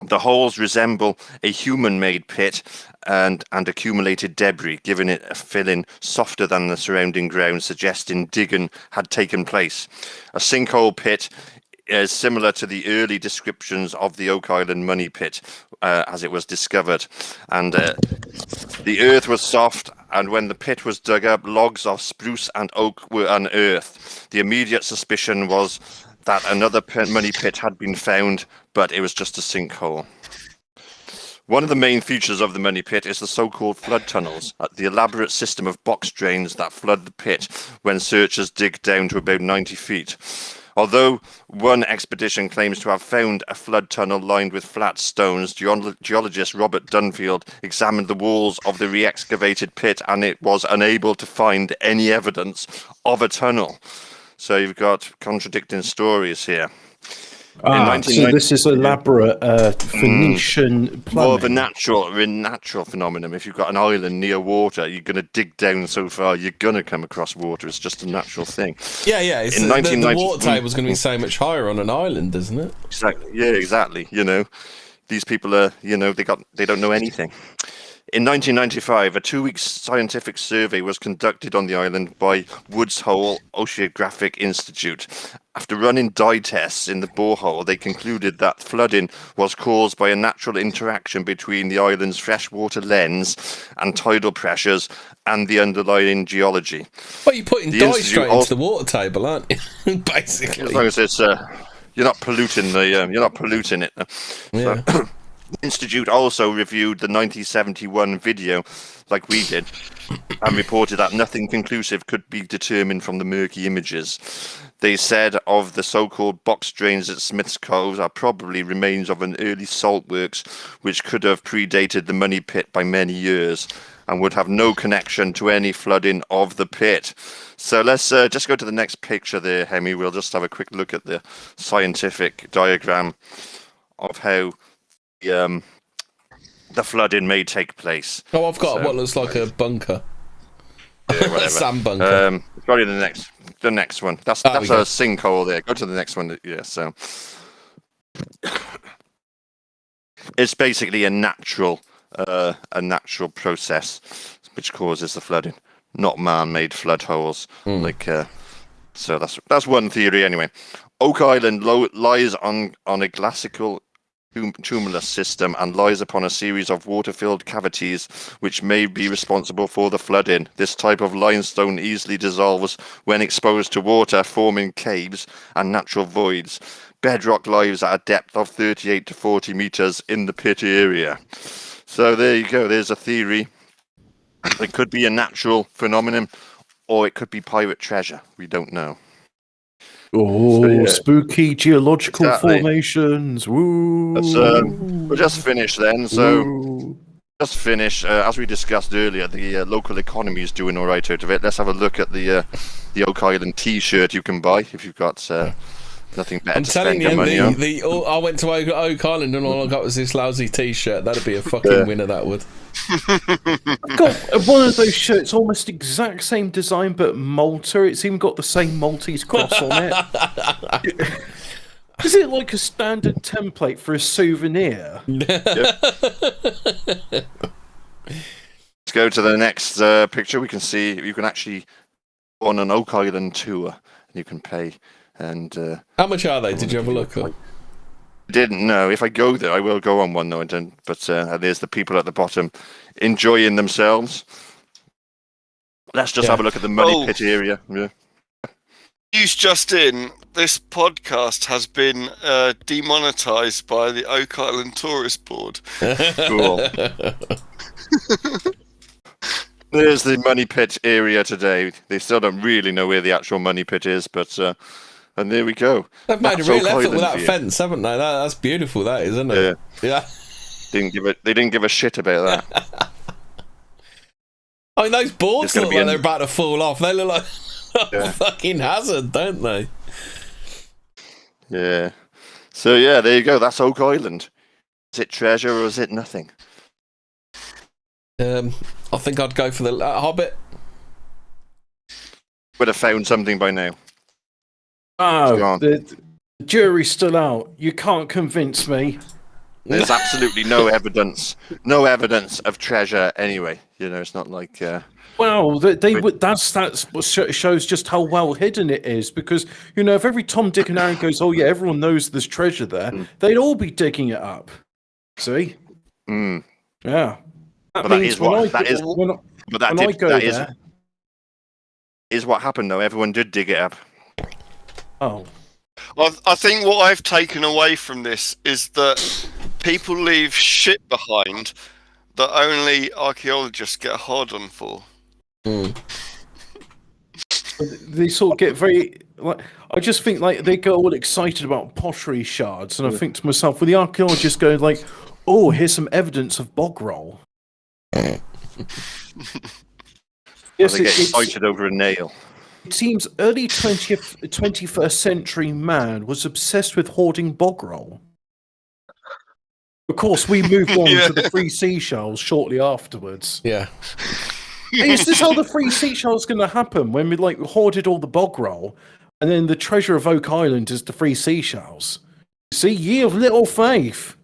The holes resemble a human-made pit and accumulated debris, giving it a filling softer than the surrounding ground, suggesting digging had taken place. A sinkhole pit is similar to the early descriptions of the Oak Island money pit as it was discovered. And the earth was soft, and when the pit was dug up, logs of spruce and oak were unearthed. The immediate suspicion was that another money pit had been found, but it was just a sinkhole. One of the main features of the money pit is the so-called flood tunnels, the elaborate system of box drains that flood the pit when searchers dig down to about 90 feet. Although one expedition claims to have found a flood tunnel lined with flat stones, geologist Robert Dunfield examined the walls of the re-excavated pit and it was unable to find any evidence of a tunnel. So you've got contradicting stories here. So this is elaborate Phoenician plumbing. More of a natural phenomenon. If you've got an island near water, you're going to dig down so far, you're going to come across water. It's just a natural thing. Yeah. It's the water table's going to be so much higher on an island, isn't it? Exactly. Yeah, exactly. These people are, they don't know anything. In 1995, a 2-week scientific survey was conducted on the island by Woods Hole Oceanographic Institute. After running dye tests in the borehole, they concluded that flooding was caused by a natural interaction between the island's freshwater lens and tidal pressures and the underlying geology. Well, you're putting dye straight into the water table, aren't you? Basically. As long as it's... polluting the you're not polluting it. Yeah. So, the Institute also reviewed the 1971 video, like we did, and reported that nothing conclusive could be determined from the murky images. They said of the so-called box drains at Smith's Cove are probably remains of an early salt works which could have predated the money pit by many years and would have no connection to any flooding of the pit. So let's just go to the next picture there, Hemi. We'll just have a quick look at the scientific diagram of how the flooding may take place. Oh, I've got what looks like a bunker. Yeah, whatever. A sand bunker. Probably the next one. That's a sinkhole there. Go to the next one. Yeah, so it's basically a natural process which causes the flooding, not man-made flood holes. So that's one theory anyway. Oak Island lies on a glacial tumulus system and lies upon a series of water-filled cavities which may be responsible for the flooding. This type of limestone easily dissolves when exposed to water, forming caves and natural voids. Bedrock lies at a depth of 38 to 40 meters in the pit area. So there you go. There's a theory. It could be a natural phenomenon, or it could be pirate treasure. We don't know. Oh, spooky geological formations. Woo. We'll just finish then. So, as we discussed earlier, the local economy is doing all right out of it. Let's have a look at the Oak Island T-shirt you can buy if you've got nothing better to spend your money on. I went to Oak Island and all I got was this lousy T-shirt. That'd be a fucking winner, that would. I've got one of those shirts, almost exact same design, but Malta. It's even got the same Maltese cross on it. Is it like a standard template for a souvenir? Let's go to the next picture. We can see you can actually go on an Oak Island tour, and you can pay. And how much are they? Did you have a look? Didn't know. If I go there, I will go on one. No, I don't. But there's the people at the bottom enjoying themselves. Let's just have a look at the money pit area. Yeah. News just in: this podcast has been demonetized by the Oak Island Tourist Board. Cool. There's the money pit area today. They still don't really know where the actual money pit is, but. And there we go. They've made a real effort with that fence, haven't they? That's beautiful, that is, isn't it? Yeah. They didn't give a shit about that. I mean, those boards look like they're about to fall off. They look like a fucking hazard, don't they? Yeah. So, yeah, there you go. That's Oak Island. Is it treasure or is it nothing? I think I'd go for the Hobbit. Would have found something by now. Oh, the jury's still out. You can't convince me. There's absolutely no evidence of treasure anyway. You know, it's not like. Well, that's what shows just how well hidden it is. Because if every Tom, Dick, and Harry goes, "Oh yeah, everyone knows there's treasure there," they'd all be digging it up. See? Yeah. That is what happened though. Everyone did dig it up. Oh. Well, I think what I've taken away from this is that people leave shit behind that only archaeologists get hard on for. They sort of get very I just think they get all excited about pottery shards, and I think to myself, well, the archaeologists go like, "Oh, here's some evidence of bog roll." Yes, they get excited over a nail. It seems early 21st century man was obsessed with hoarding bog roll. Of course, we moved on to the free seashells shortly afterwards. Yeah. Is this how the free seashells going to happen? When we hoarded all the bog roll, and then the treasure of Oak Island is the free seashells? See, ye of little faith.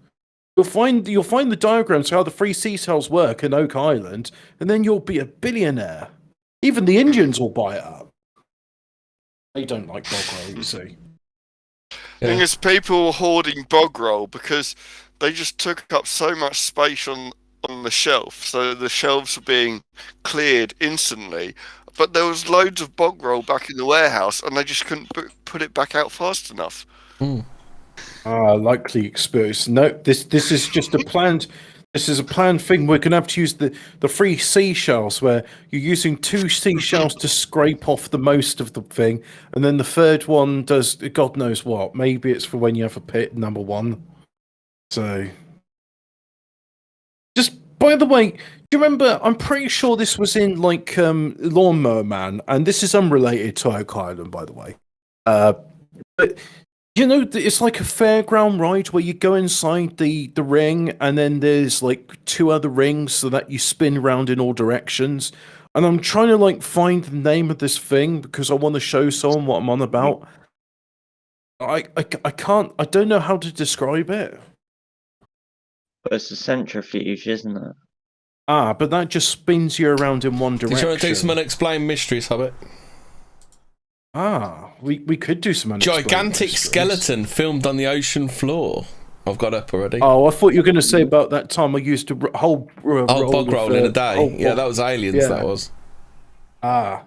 You'll find the diagrams of how the free seashells work in Oak Island, and then you'll be a billionaire. Even the Indians will buy it up. They don't like bog roll, you see. The thing is, people were hoarding bog roll because they just took up so much space on the shelf. So the shelves were being cleared instantly. But there was loads of bog roll back in the warehouse, and they just couldn't put it back out fast enough. Likely experience. No, this is just a planned. This is a planned thing. We're gonna have to use the 3 seashells, where you're using 2 seashells to scrape off the most of the thing, and then the third one does God knows what. Maybe it's for when you have a pit number 1. So, just by the way, do you remember? I'm pretty sure this was in like Lawnmower Man, and this is unrelated to Oak Island, by the way. But you know, it's like a fairground ride where you go inside the ring, and then there's like 2 other rings so that you spin around in all directions. And I'm trying to like find the name of this thing because I want to show someone what I'm on about. I can't. I don't know how to describe it. But it's a centrifuge, isn't it? But that just spins you around in one direction. Did you want to do some unexplained mysteries, Hobbit? We could do some unexplained gigantic mysteries. skeleton filmed on the ocean floor. I've got up already. Oh, I thought you were going to say about that time I used a whole bog roll in a day. Yeah, that was Aliens. Yeah. That was. Oh,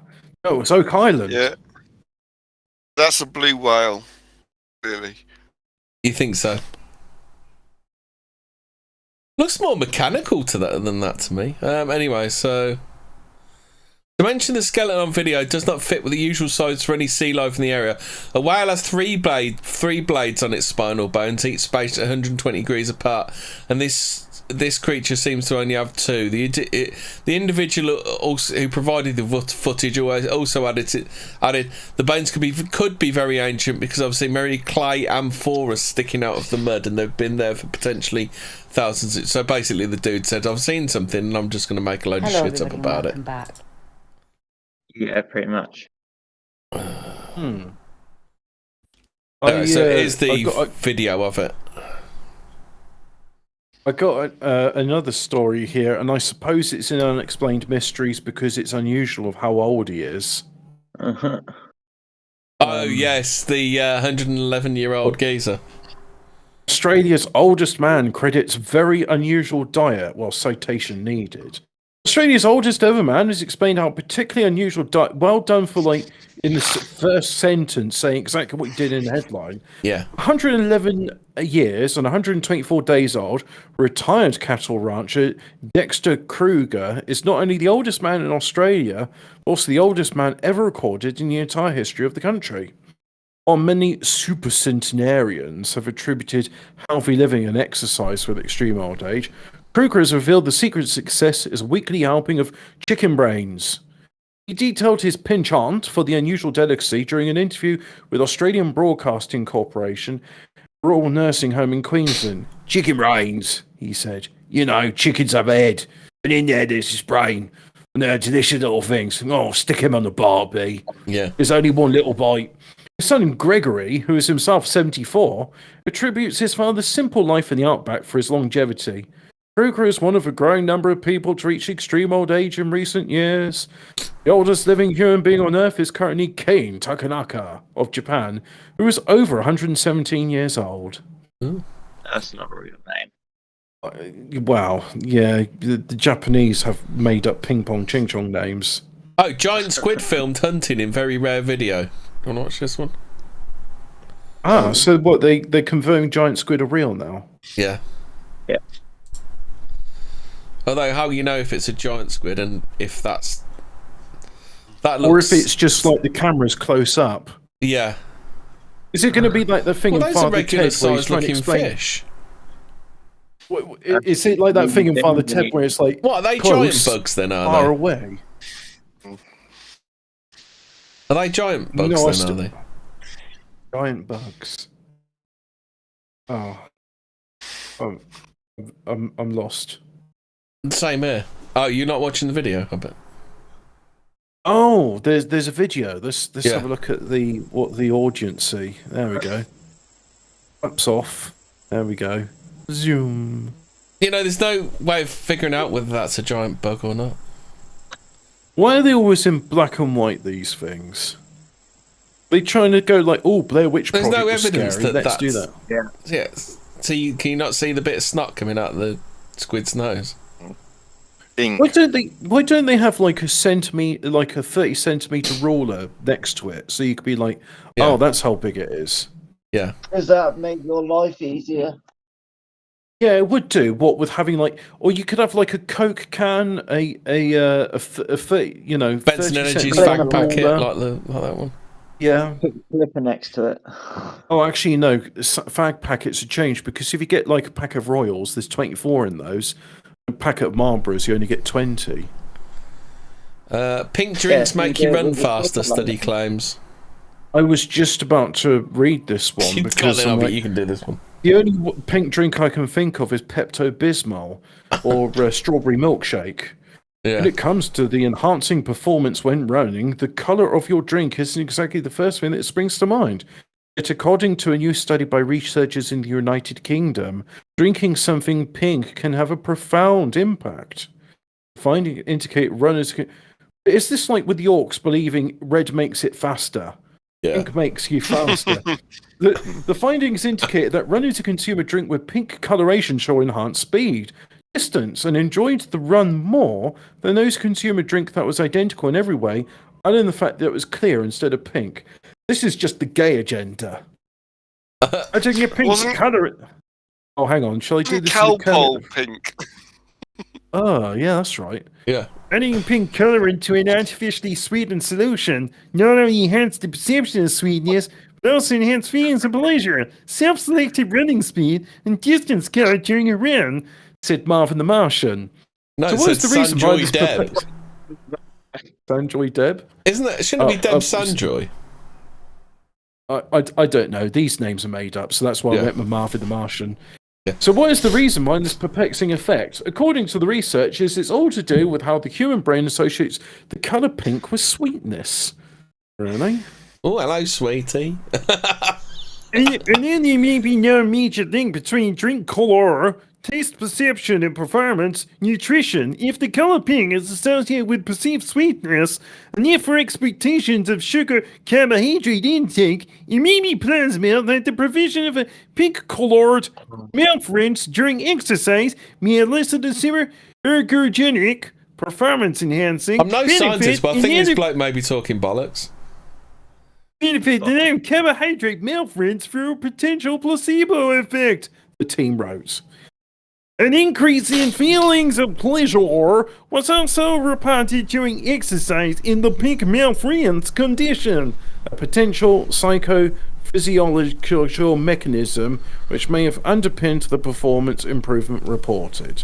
it's Oak Island. Yeah. That's a blue whale, really. You think so? Looks more mechanical than that to me. Anyway, so to mention the skeleton on video does not fit with the usual size for any sea life in the area. A whale has three blades on its spinal bones, each spaced at 120 degrees apart, and this creature seems to only have 2. The individual who provided the footage also added the bones could be very ancient, because obviously many clay amphoras sticking out of the mud, and they've been there for potentially thousands. So basically the dude said, I've seen something and I'm just going to make a load of shit up about it. Back. Yeah, pretty much. So here's the video of it. I got another story here, and I suppose it's in Unexplained Mysteries because it's unusual of how old he is. Oh, yes, the 111-year-old geezer. Australia's oldest man credits very unusual diet, while citation needed. Australia's oldest ever man has explained how particularly unusual diet. Well done for, like, in the first sentence saying exactly what he did in the headline. Yeah. 111 years and 124 days old, retired cattle rancher Dexter Kruger is not only the oldest man in Australia, but also the oldest man ever recorded in the entire history of the country. While many supercentenarians have attributed healthy living and exercise with extreme old age, Kruger has revealed the secret to success is a weekly helping of chicken brains. He detailed his penchant for the unusual delicacy during an interview with Australian Broadcasting Corporation, Royal Nursing Home in Queensland. Chicken brains, he said. You know, chickens have a head, and in there there's his brain. And they're delicious little things. Oh, stick him on the barbie. Yeah. There's only one little bite. His son Gregory, who is himself 74, attributes his father's simple life in the outback for his longevity. Kruger is one of a growing number of people to reach extreme old age in recent years. The oldest living human being on Earth is currently Kane Takanaka of Japan, who is over 117 years old. Ooh. That's not a real name. Wow, yeah, the Japanese have made up ping-pong ching-chong names. Oh, giant squid filmed hunting in very rare video. You want to watch this one? So what, they're confirming giant squid are real now? Yeah. Yeah. Although, how you know if it's a giant squid and if that looks... Or if it's just like the camera's close up. Yeah. Is it going to be like the thing in those are Father regular Ted where he's size trying to looking explain... fish. Is it like that thing in Father Ted where it's like... What, are they giant bugs then, are far they? away? Are they giant bugs then, are they? Giant bugs. Oh. I'm lost. Same here. Oh, you're not watching the video, I bet. Oh, there's a video. Let's have a look at what the audience see. There we go. Ups off. There we go. Zoom. You know, there's no way of figuring out whether that's a giant bug or not. Why are they always in black and white, these things? They're trying to go like, oh, Blair Witch Project There's no was evidence scary. that Let's do that. Yeah. Yeah. So can you not see the bit of snot coming out of the squid's nose? Why don't they have like a 30 centimeter ruler next to it, so you could be like, oh, that's how big it is. Yeah. Does that make your life easier? Yeah, it would do. What with having or you could have like a Coke can, a you know, Benson 30 Energy's cent fag packet, holder. like that one. Yeah. Put a clipper next to it. Oh, actually, no. Fag packets have changed because if you get like a pack of Royals, there's 24 in those. A packet of Marlboros, you only get 20. Pink drinks make you run faster, study claims. I was just about to read this one because you can do this one. The only pink drink I can think of is Pepto-Bismol or strawberry milkshake. Yeah. When it comes to the enhancing performance when running, the colour of your drink isn't exactly the first thing that springs to mind. Yet according to a new study by researchers in the United Kingdom, drinking something pink can have a profound impact. Findings indicate runners... Is this like with the orcs believing red makes it faster? Yeah. Pink makes you faster. The findings indicate that runners who consume a drink with pink coloration show enhanced speed, distance, and enjoyed the run more than those who consume a drink that was identical in every way, other than the fact that it was clear instead of pink. This is just the gay agenda. I didn't get pink colour. Oh, hang on. Shall I do this? Calpol pink. Oh, yeah, that's right. Yeah. Adding pink color into an artificially sweetened solution not only enhances the perception of sweetness, but also enhances feelings of pleasure, self-selected running speed, and distance covered during a run, said Marvin the Martian. No, so what is the reason why this Deb. Sanjoy Deb? Shouldn't it be Deb Sanjoy? I don't know. These names are made up, so that's why I went with Marvin the Martian. Yeah. So what is the reason why this perplexing effect? According to the researchers, it's all to do with how the human brain associates the colour pink with sweetness. Really? Oh, hello, sweetie. and then there may be no immediate link between drink colour, taste perception, and performance, nutrition, if the colour pink is associated with perceived sweetness, and therefore expectations of sugar carbohydrate intake, it may be plausible that the provision of a pink-coloured mouth rinse during exercise may elicit a similar ergogenic, performance-enhancing I'm no scientist, but I think this bloke may be talking bollocks. Benefit the known carbohydrate mouth rinse through a potential placebo effect, the team wrote. An increase in feelings of pleasure was also reported during exercise in the pink mouth rinse condition, a potential psychophysiological mechanism which may have underpinned the performance improvement reported.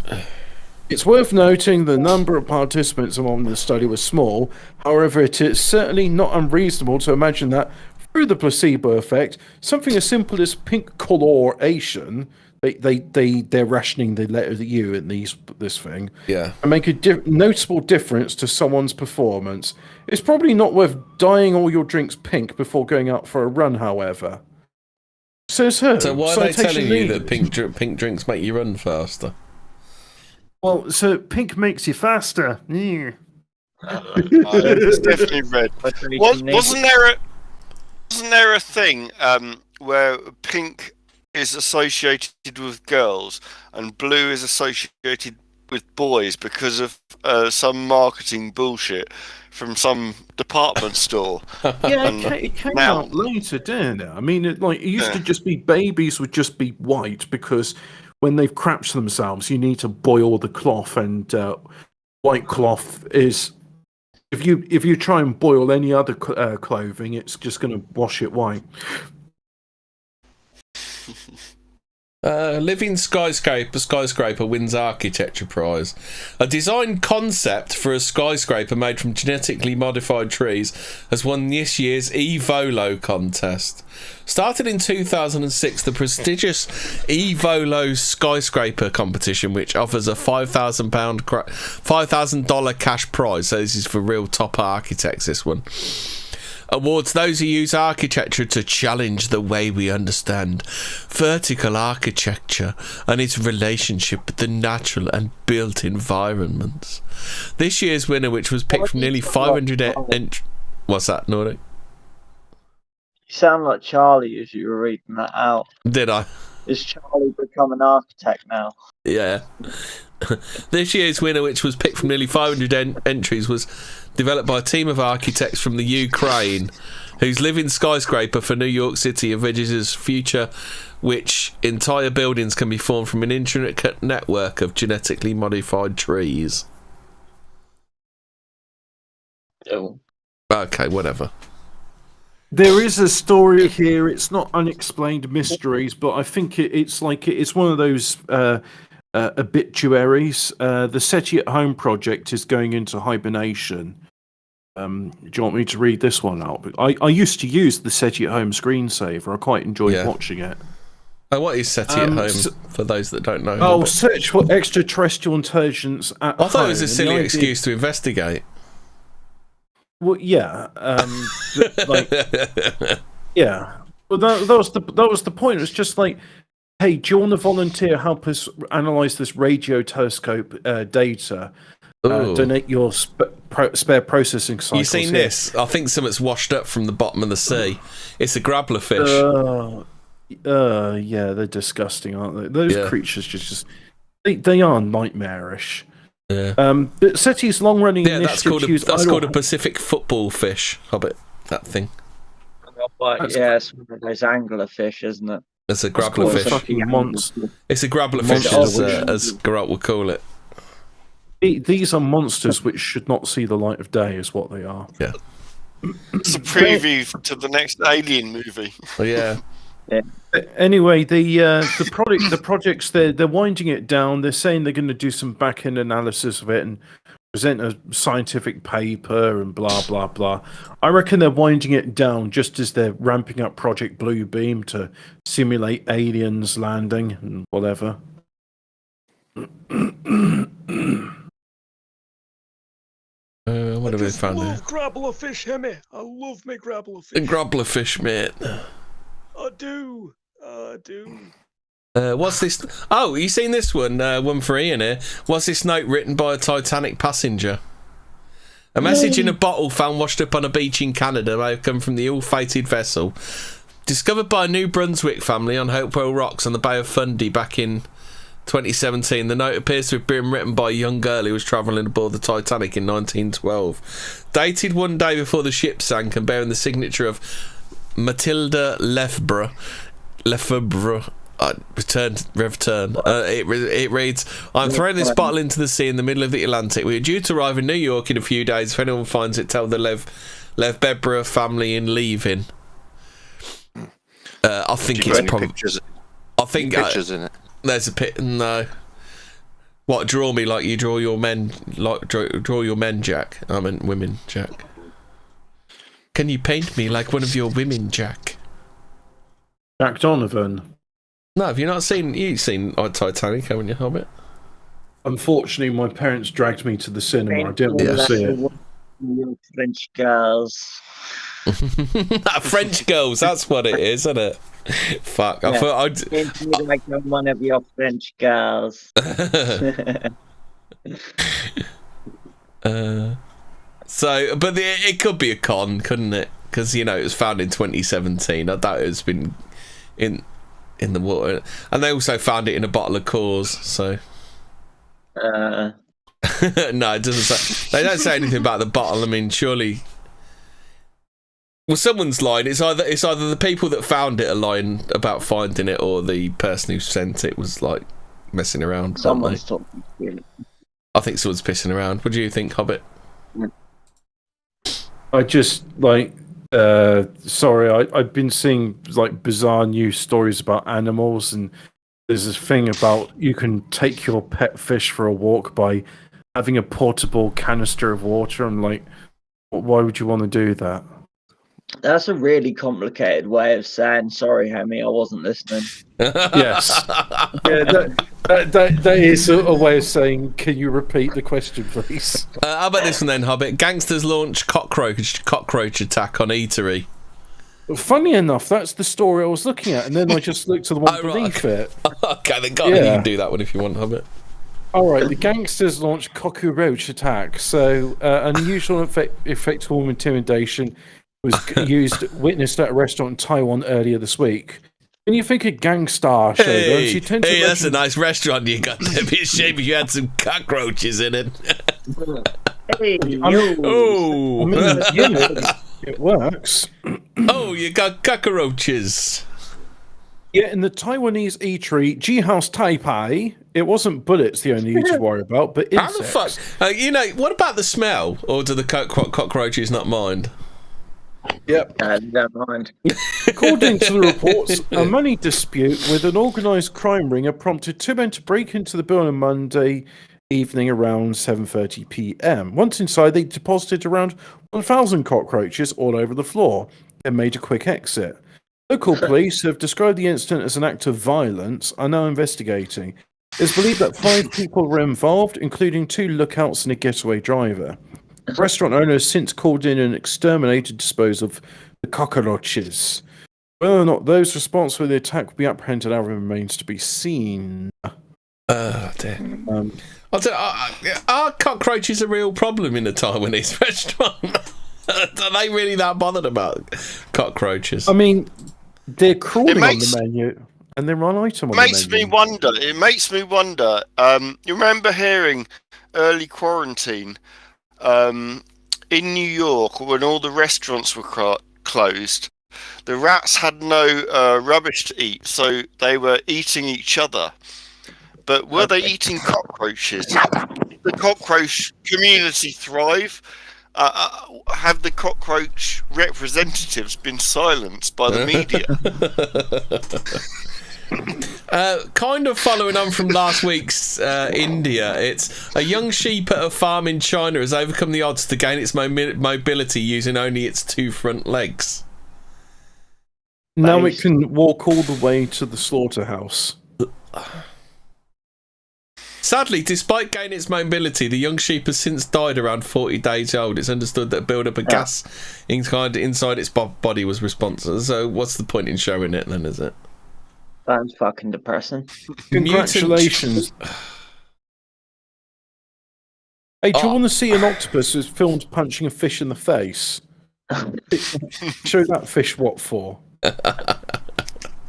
It's worth noting the number of participants among the study was small. However, it is certainly not unreasonable to imagine that through the placebo effect, something as simple as pink coloration, they're rationing the letter U in this thing, and make a noticeable difference to someone's performance. It's probably not worth dyeing all your drinks pink before going out for a run, however. Says her. So why are they telling you that pink drinks make you run faster? Well, so pink makes you faster. Yeah. It's definitely red. Wasn't there a thing where pink is associated with girls and blue is associated with boys because of some marketing bullshit from some department store? Yeah, it came out later, didn't it? I mean, it used to just be babies would just be white because when they've crapped themselves, you need to boil the cloth, and white cloth is. If you try and boil any other clothing, it's just going to wash it white. Living skyscraper wins architecture prize. A design concept for a skyscraper made from genetically modified trees has won this year's eVolo contest. Started in 2006, the prestigious eVolo skyscraper competition, which offers a $5,000 cash prize. So this is for real top architects, this one. Awards those who use architecture to challenge the way we understand vertical architecture and its relationship with the natural and built environments. This year's winner, which was picked from nearly 500 What's that, Nordic? You sound like Charlie as you were reading that out. Did I? Is Charlie become an architect now? Yeah. This year's winner, which was picked from nearly 500 entries, was developed by a team of architects from the Ukraine whose living skyscraper for New York City envisages future which entire buildings can be formed from an intricate network of genetically modified trees. Oh. Okay, whatever. There is a story here. It's not unexplained mysteries, but I think it's one of those obituaries. The SETI at Home project is going into hibernation. Do you want me to read this one out? I used to use the SETI at Home screensaver. I quite enjoyed watching it. Oh, what is SETI at Home, for those that don't know? Oh, search for extraterrestrial intelligence at home. I thought it was a silly excuse to investigate. Well, yeah, yeah. Well, that was the point. It was just like, hey, do you want to volunteer, help us analyze this radio telescope data? Donate your spare processing cycles. You seen this? I think something's washed up from the bottom of the sea. It's a grappler fish. Yeah, they're disgusting, aren't they? Those creatures just they are nightmarish. Yeah. But SETI's long-running initiative that's called a Pacific football fish, Hobbit. That thing. Yeah, it's one of those angler fish, isn't it? It's a grappler fish. It's a grappler fish, as Garrett would call it. These are monsters which should not see the light of day, is what they are. Yeah. It's a preview to the next Alien movie. Oh, yeah. Yeah. Anyway, the projects they're winding it down. They're saying they're going to do some back end analysis of it and present a scientific paper and blah blah blah. I reckon they're winding it down just as they're ramping up Project Bluebeam to simulate aliens landing and whatever. What have we found I here? love grappler fish, Hemi. I love me grappler fish. Grappler fish, mate. I do. What's this? Oh, you seen this one? One for Ian here. What's this note written by a Titanic passenger? A message in a bottle found washed up on a beach in Canada may have come from the ill-fated vessel. Discovered by a New Brunswick family on Hopewell Rocks on the Bay of Fundy back in 2017. The note appears to have been written by a young girl who was travelling aboard the Titanic in 1912. Dated one day before the ship sank and bearing the signature of Matilda Lefebvre. Return. It reads, I'm throwing this bottle into the sea in the middle of the Atlantic. We are due to arrive in New York in a few days. If anyone finds it, tell the Lefebvre family in leaving. I think it's probably... I think pictures in it. There's a pit. No. What, draw me like you draw your men, like draw your men, Jack? I meant women, Jack. Can you paint me like one of your women, Jack? Jack Donovan. No, have you not seen? You've seen Titanic, haven't you, Hobbit? Unfortunately, my parents dragged me to the cinema. I didn't want to see it. French girls. French girls, that's what it is, isn't it? Fuck, yeah. I thought Paint me like I'm one of your French girls. So, but it could be a con, couldn't it? Because, you know, it was found in 2017. I doubt it's been in the water. And they also found it in a bottle of Coors, so... No, it doesn't say... They don't say anything about the bottle. I mean, surely... Well, someone's lying. It's either the people that found it are lying about finding it, or the person who sent it was, like, messing around. Someone's talking. I think someone's pissing around. What do you think, Hobbit? I just, like... sorry, I've been seeing like bizarre news stories about animals, and there's this thing about you can take your pet fish for a walk by having a portable canister of water. I'm like, why would you want to do that? That's a really complicated way of saying sorry, Hemi. I wasn't listening. Yes, yeah, that is a way of saying. Can you repeat the question, please? How about this one then, Hobbit? Gangsters launch cockroach attack on eatery. Funny enough, that's the story I was looking at, and then I just looked to the one beneath it. Okay, then go on, you can do that one if you want, Hobbit. All right, the gangsters launched cockroach attack. So, unusual effective form of intimidation was witnessed at a restaurant in Taiwan earlier this week. When you think of Gangstar show, hey, that's a nice restaurant you got. It'd be a shame if you had some cockroaches in it. Hey, I mean, it works. Oh, you got cockroaches. Yeah, in the Taiwanese eatery, G House Taipei, it wasn't bullets the only thing to worry about, but How the insects. fuck? What about the smell? Or do the cockroaches not mind? Yep. Never mind. According to the reports, a money dispute with an organised crime ring had prompted two men to break into the building on Monday evening around 7:30 p.m. Once inside, they deposited around 1,000 cockroaches all over the floor and made a quick exit. Local police have described the incident as an act of violence and are now investigating. It's believed that 5 people were involved, including 2 lookouts and a getaway driver. The restaurant owner has since called in and exterminated dispose of the cockroaches. Whether or not those responsible for the attack will be apprehended now remains to be seen. Oh, dear. Are cockroaches a real problem in a Taiwanese restaurant? Are they really that bothered about cockroaches? I mean, they're crawling on the menu, and they're on item on the menu. It makes me wonder. You remember hearing early quarantine in New York when all the restaurants were closed? The rats had no rubbish to eat, so they were eating each other. But were they eating cockroaches? Did the cockroach community thrive? Have the cockroach representatives been silenced by the media? Kind of following on from last week's India, it's a young sheep at a farm in China has overcome the odds to gain its mobility using only its 2 front legs. Now it can walk all the way to the slaughterhouse. Sadly, despite gaining its mobility, the young sheep has since died around 40 days old. It's understood that build-up of gas inside its body was responsible. So what's the point in showing it then, is it? Sounds fucking depressing. Congratulations. Hey, do you want to see an octopus who's filmed punching a fish in the face? Show that fish what for.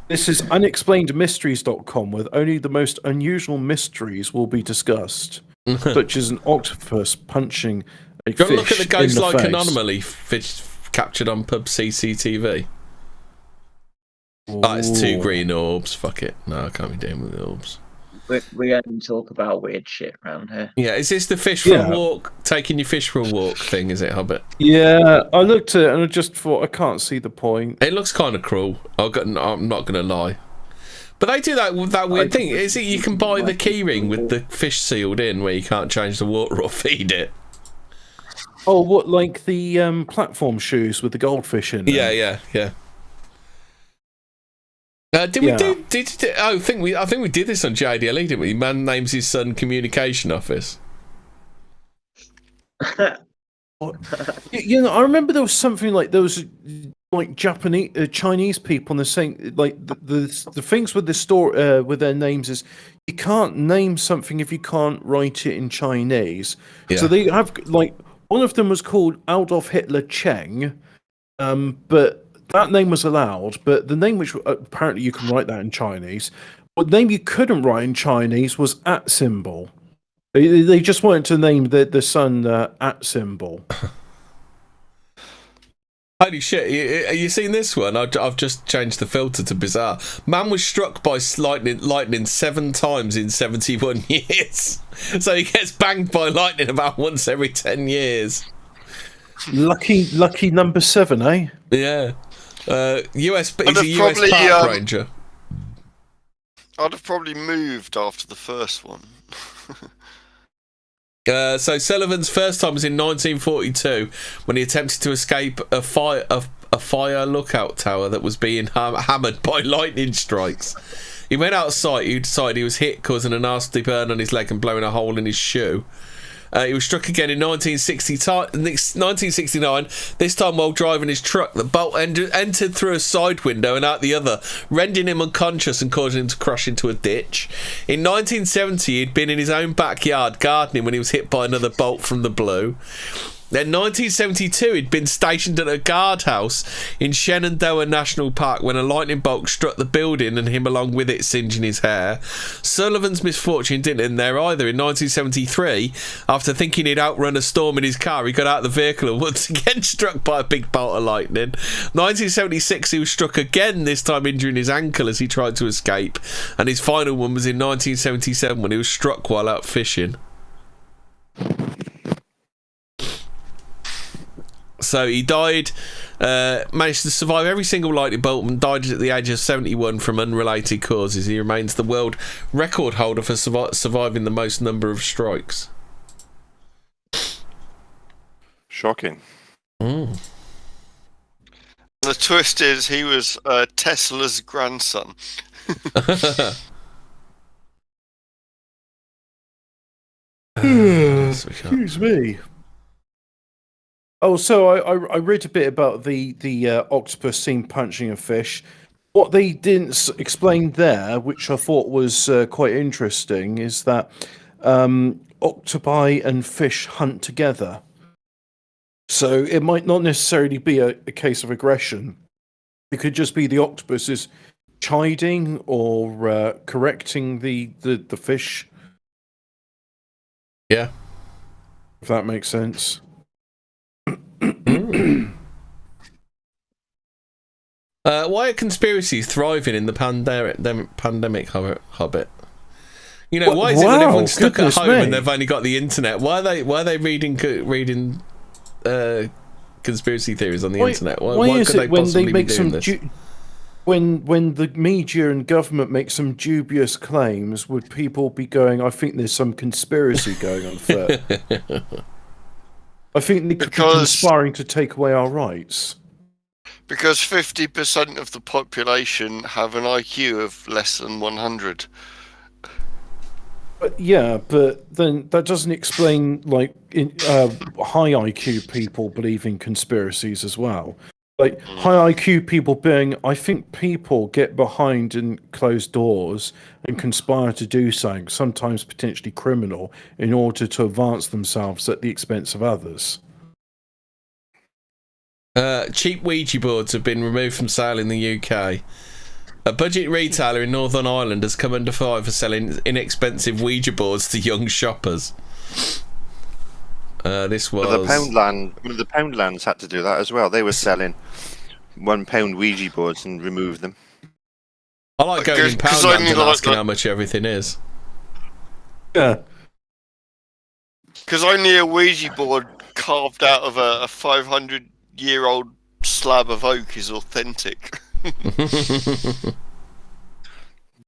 This is unexplainedmysteries.com, where only the most unusual mysteries will be discussed, such as an octopus punching a fish. Go look at the ghost like face. anomaly fish captured on pub CCTV. Oh, it's 2 green orbs. Fuck it. No, I can't be dealing with the orbs. We only talk about weird shit around here. Yeah, is this the fish for a walk, taking your fish for a walk thing, is it, Hobbit? Yeah, I looked at it and I just thought, I can't see the point. It looks kind of cruel. I'm not going to lie. But they do that weird thing. Is it you can buy the keyring with the fish sealed in where you can't change the water or feed it? Oh, what, like the platform shoes with the goldfish in them? Yeah. I think we did this on JDLE, didn't we? Man names his son Communication Office. You know, I remember there was something like those like Chinese people, and they're saying like the things with the store with their names is you can't name something if you can't write it in Chinese. Yeah. So they have like one of them was called Adolf Hitler Cheng, but that name was allowed, but the name which apparently you can write that in Chinese, but the name you couldn't write in Chinese was at symbol. They just wanted to name the son at symbol. Holy shit, you seen this one? I've just changed the filter to bizarre. Man was struck by lightning 7 times in 71 years. So he gets banged by lightning about once every 10 years. Lucky number 7, eh? Yeah. He's a US park ranger. I'd have probably moved after the first one. So Sullivan's first time was in 1942 when he attempted to escape a fire lookout tower that was being hammered by lightning strikes. He went outside. He decided he was hit, causing a nasty burn on his leg and blowing a hole in his shoe. He was struck again in 1969, this time while driving his truck. The bolt entered through a side window and out the other, rendering him unconscious and causing him to crash into a ditch. In 1970, he'd been in his own backyard gardening when he was hit by another bolt from the blue. Then 1972, he'd been stationed at a guardhouse in Shenandoah National Park when a lightning bolt struck the building and him along with it, singeing his hair. Sullivan's misfortune didn't end there either. In 1973, after thinking he'd outrun a storm in his car, he got out of the vehicle and once again struck by a big bolt of lightning. 1976, he was struck again, this time injuring his ankle as he tried to escape. And his final one was in 1977 when he was struck while out fishing. So he died, managed to survive every single lightning bolt and died at the age of 71 from unrelated causes. He remains the world record holder for surviving the most number of strikes. Shocking. The twist is he was Tesla's grandson. Excuse me. Oh, so I read a bit about the octopus seen punching a fish. What they didn't explain there, which I thought was quite interesting, is that octopi and fish hunt together. So it might not necessarily be a case of aggression. It could just be the octopus is chiding or correcting the fish. Yeah. If that makes sense. Why are conspiracies thriving in the pandemic hobbit? You know, why is it when everyone's stuck at home and they've only got the internet? Why are they reading conspiracy theories on the internet? Why is could it when they make some when the media and government make some dubious claims, would people be going, I think there's some conspiracy going on foot? I think they could be conspiring to take away our rights. Because 50% of the population have an IQ of less than 100. But then that doesn't explain high IQ people believing conspiracies as well. Like high IQ people being, I think people get behind in closed doors and conspire to do something, sometimes potentially criminal, in order to advance themselves at the expense of others. Cheap Ouija boards have been removed from sale in the UK. A budget retailer in Northern Ireland has come under fire for selling inexpensive Ouija boards to young shoppers. This was... Well, the Poundlands had to do that as well. They were selling £1 Ouija boards and removed them. I like going in Poundlands and asking how much everything is. Yeah. Because only a Ouija board carved out of a 500-year-old slab of oak is authentic.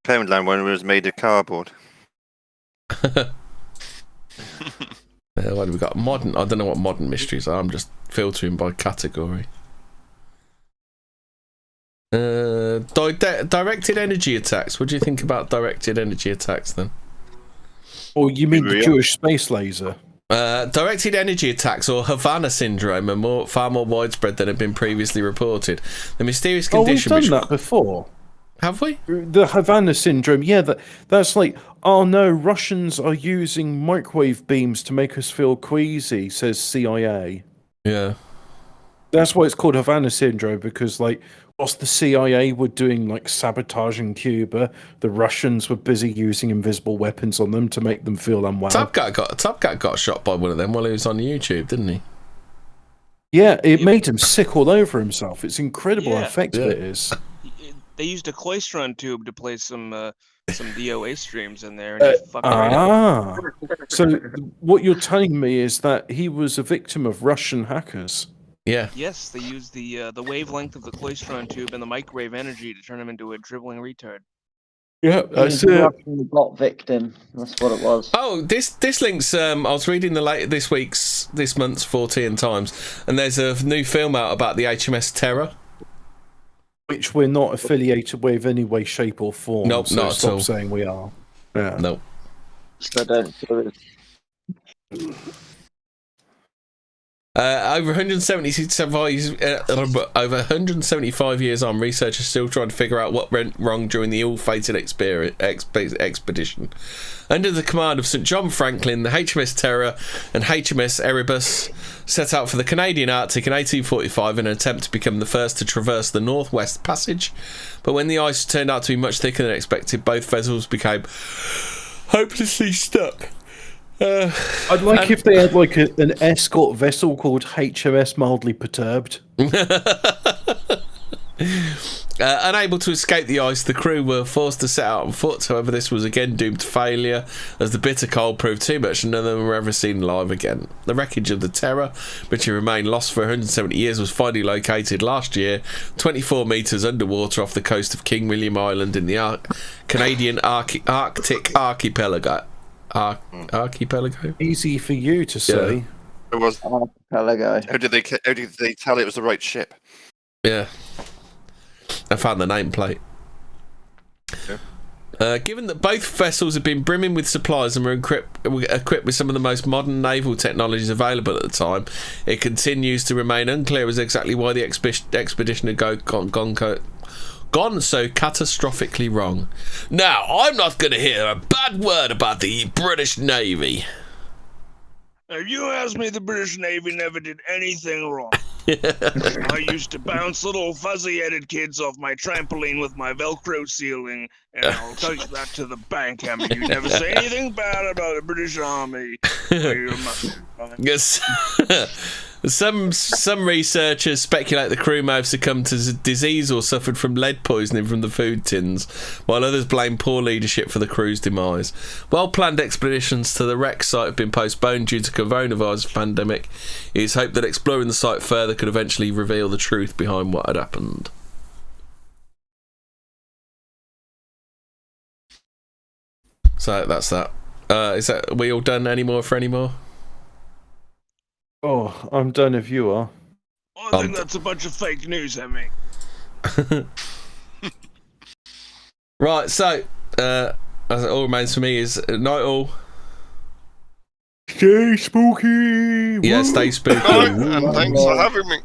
Poundland one was made of cardboard. What have we got? Modern. I don't know what modern mysteries are. I'm just filtering by category. Directed energy attacks. What do you think about directed energy attacks then? Or you mean the Jewish space laser? Directed energy attacks, or Havana syndrome, are far more widespread than had been previously reported. The mysterious condition. We've done that before. Have we? The Havana syndrome, yeah. That's like, oh no, Russians are using microwave beams to make us feel queasy, says CIA. Yeah. That's why it's called Havana syndrome, because like, whilst the CIA were doing like sabotaging Cuba, the Russians were busy using invisible weapons on them to make them feel unwell. Top Cat got shot by one of them while he was on YouTube, didn't he? Yeah, it made him sick all over himself. It's incredible how effective it is. They used a Cloistron tube to play some DOA streams in there. And so what you're telling me is that he was a victim of Russian hackers. Yeah. Yes, they used the wavelength of the Cloistron tube and the microwave energy to turn him into a dribbling retard. Yeah, that's it. Got victim. That's what it was. Oh, this links. I was reading this month's Fortean Times, and there's a new film out about the HMS Terror, which we're not affiliated with in any way, shape, or form. Nope, so not stop at all. saying we are. Yeah. Nope. So don't do it. Over 175 years on, researchers still trying to figure out what went wrong during the ill-fated expedition. Under the command of St John Franklin, the HMS Terror and HMS Erebus set out for the Canadian Arctic in 1845 in an attempt to become the first to traverse the Northwest Passage. But when the ice turned out to be much thicker than expected, both vessels became hopelessly stuck. I'd like if they had like an escort vessel called HMS Mildly Perturbed. Unable to escape the ice, the crew were forced to set out on foot. However, this was again doomed to failure, as the bitter cold proved too much and none of them were ever seen alive again. The wreckage of the Terror, which had remained lost for 170 years, was finally located last year, 24 metres underwater off the coast of King William Island in the Canadian Arctic archipelago. Archipelago? Easy for you to say. Yeah. It was archipelago. How did they tell it was the right ship? Yeah. I found the nameplate. Yeah. Given that both vessels have been brimming with supplies and were equipped with some of the most modern naval technologies available at the time, it continues to remain unclear as exactly why the expedition had gone so catastrophically wrong. Now, I'm not going to hear a bad word about the British Navy. If you ask me, the British Navy never did anything wrong. I used to bounce little fuzzy-headed kids off my trampoline with my Velcro ceiling, and I'll take that to the bank, Hammer. You never say anything bad about the British Army. Yes. Some researchers speculate the crew may have succumbed to disease or suffered from lead poisoning from the food tins, while others blame poor leadership for the crew's demise. Well-planned expeditions to the wreck site have been postponed due to coronavirus pandemic. It is hoped that exploring the site further could eventually reveal the truth behind what had happened. So that's that. Is that we all done anymore for any more? Oh, I'm done if you are. I think that's a bunch of fake news, Hemi. Right, so as it all remains for me is night all. Stay spooky. Yeah, stay spooky. And thanks for having me.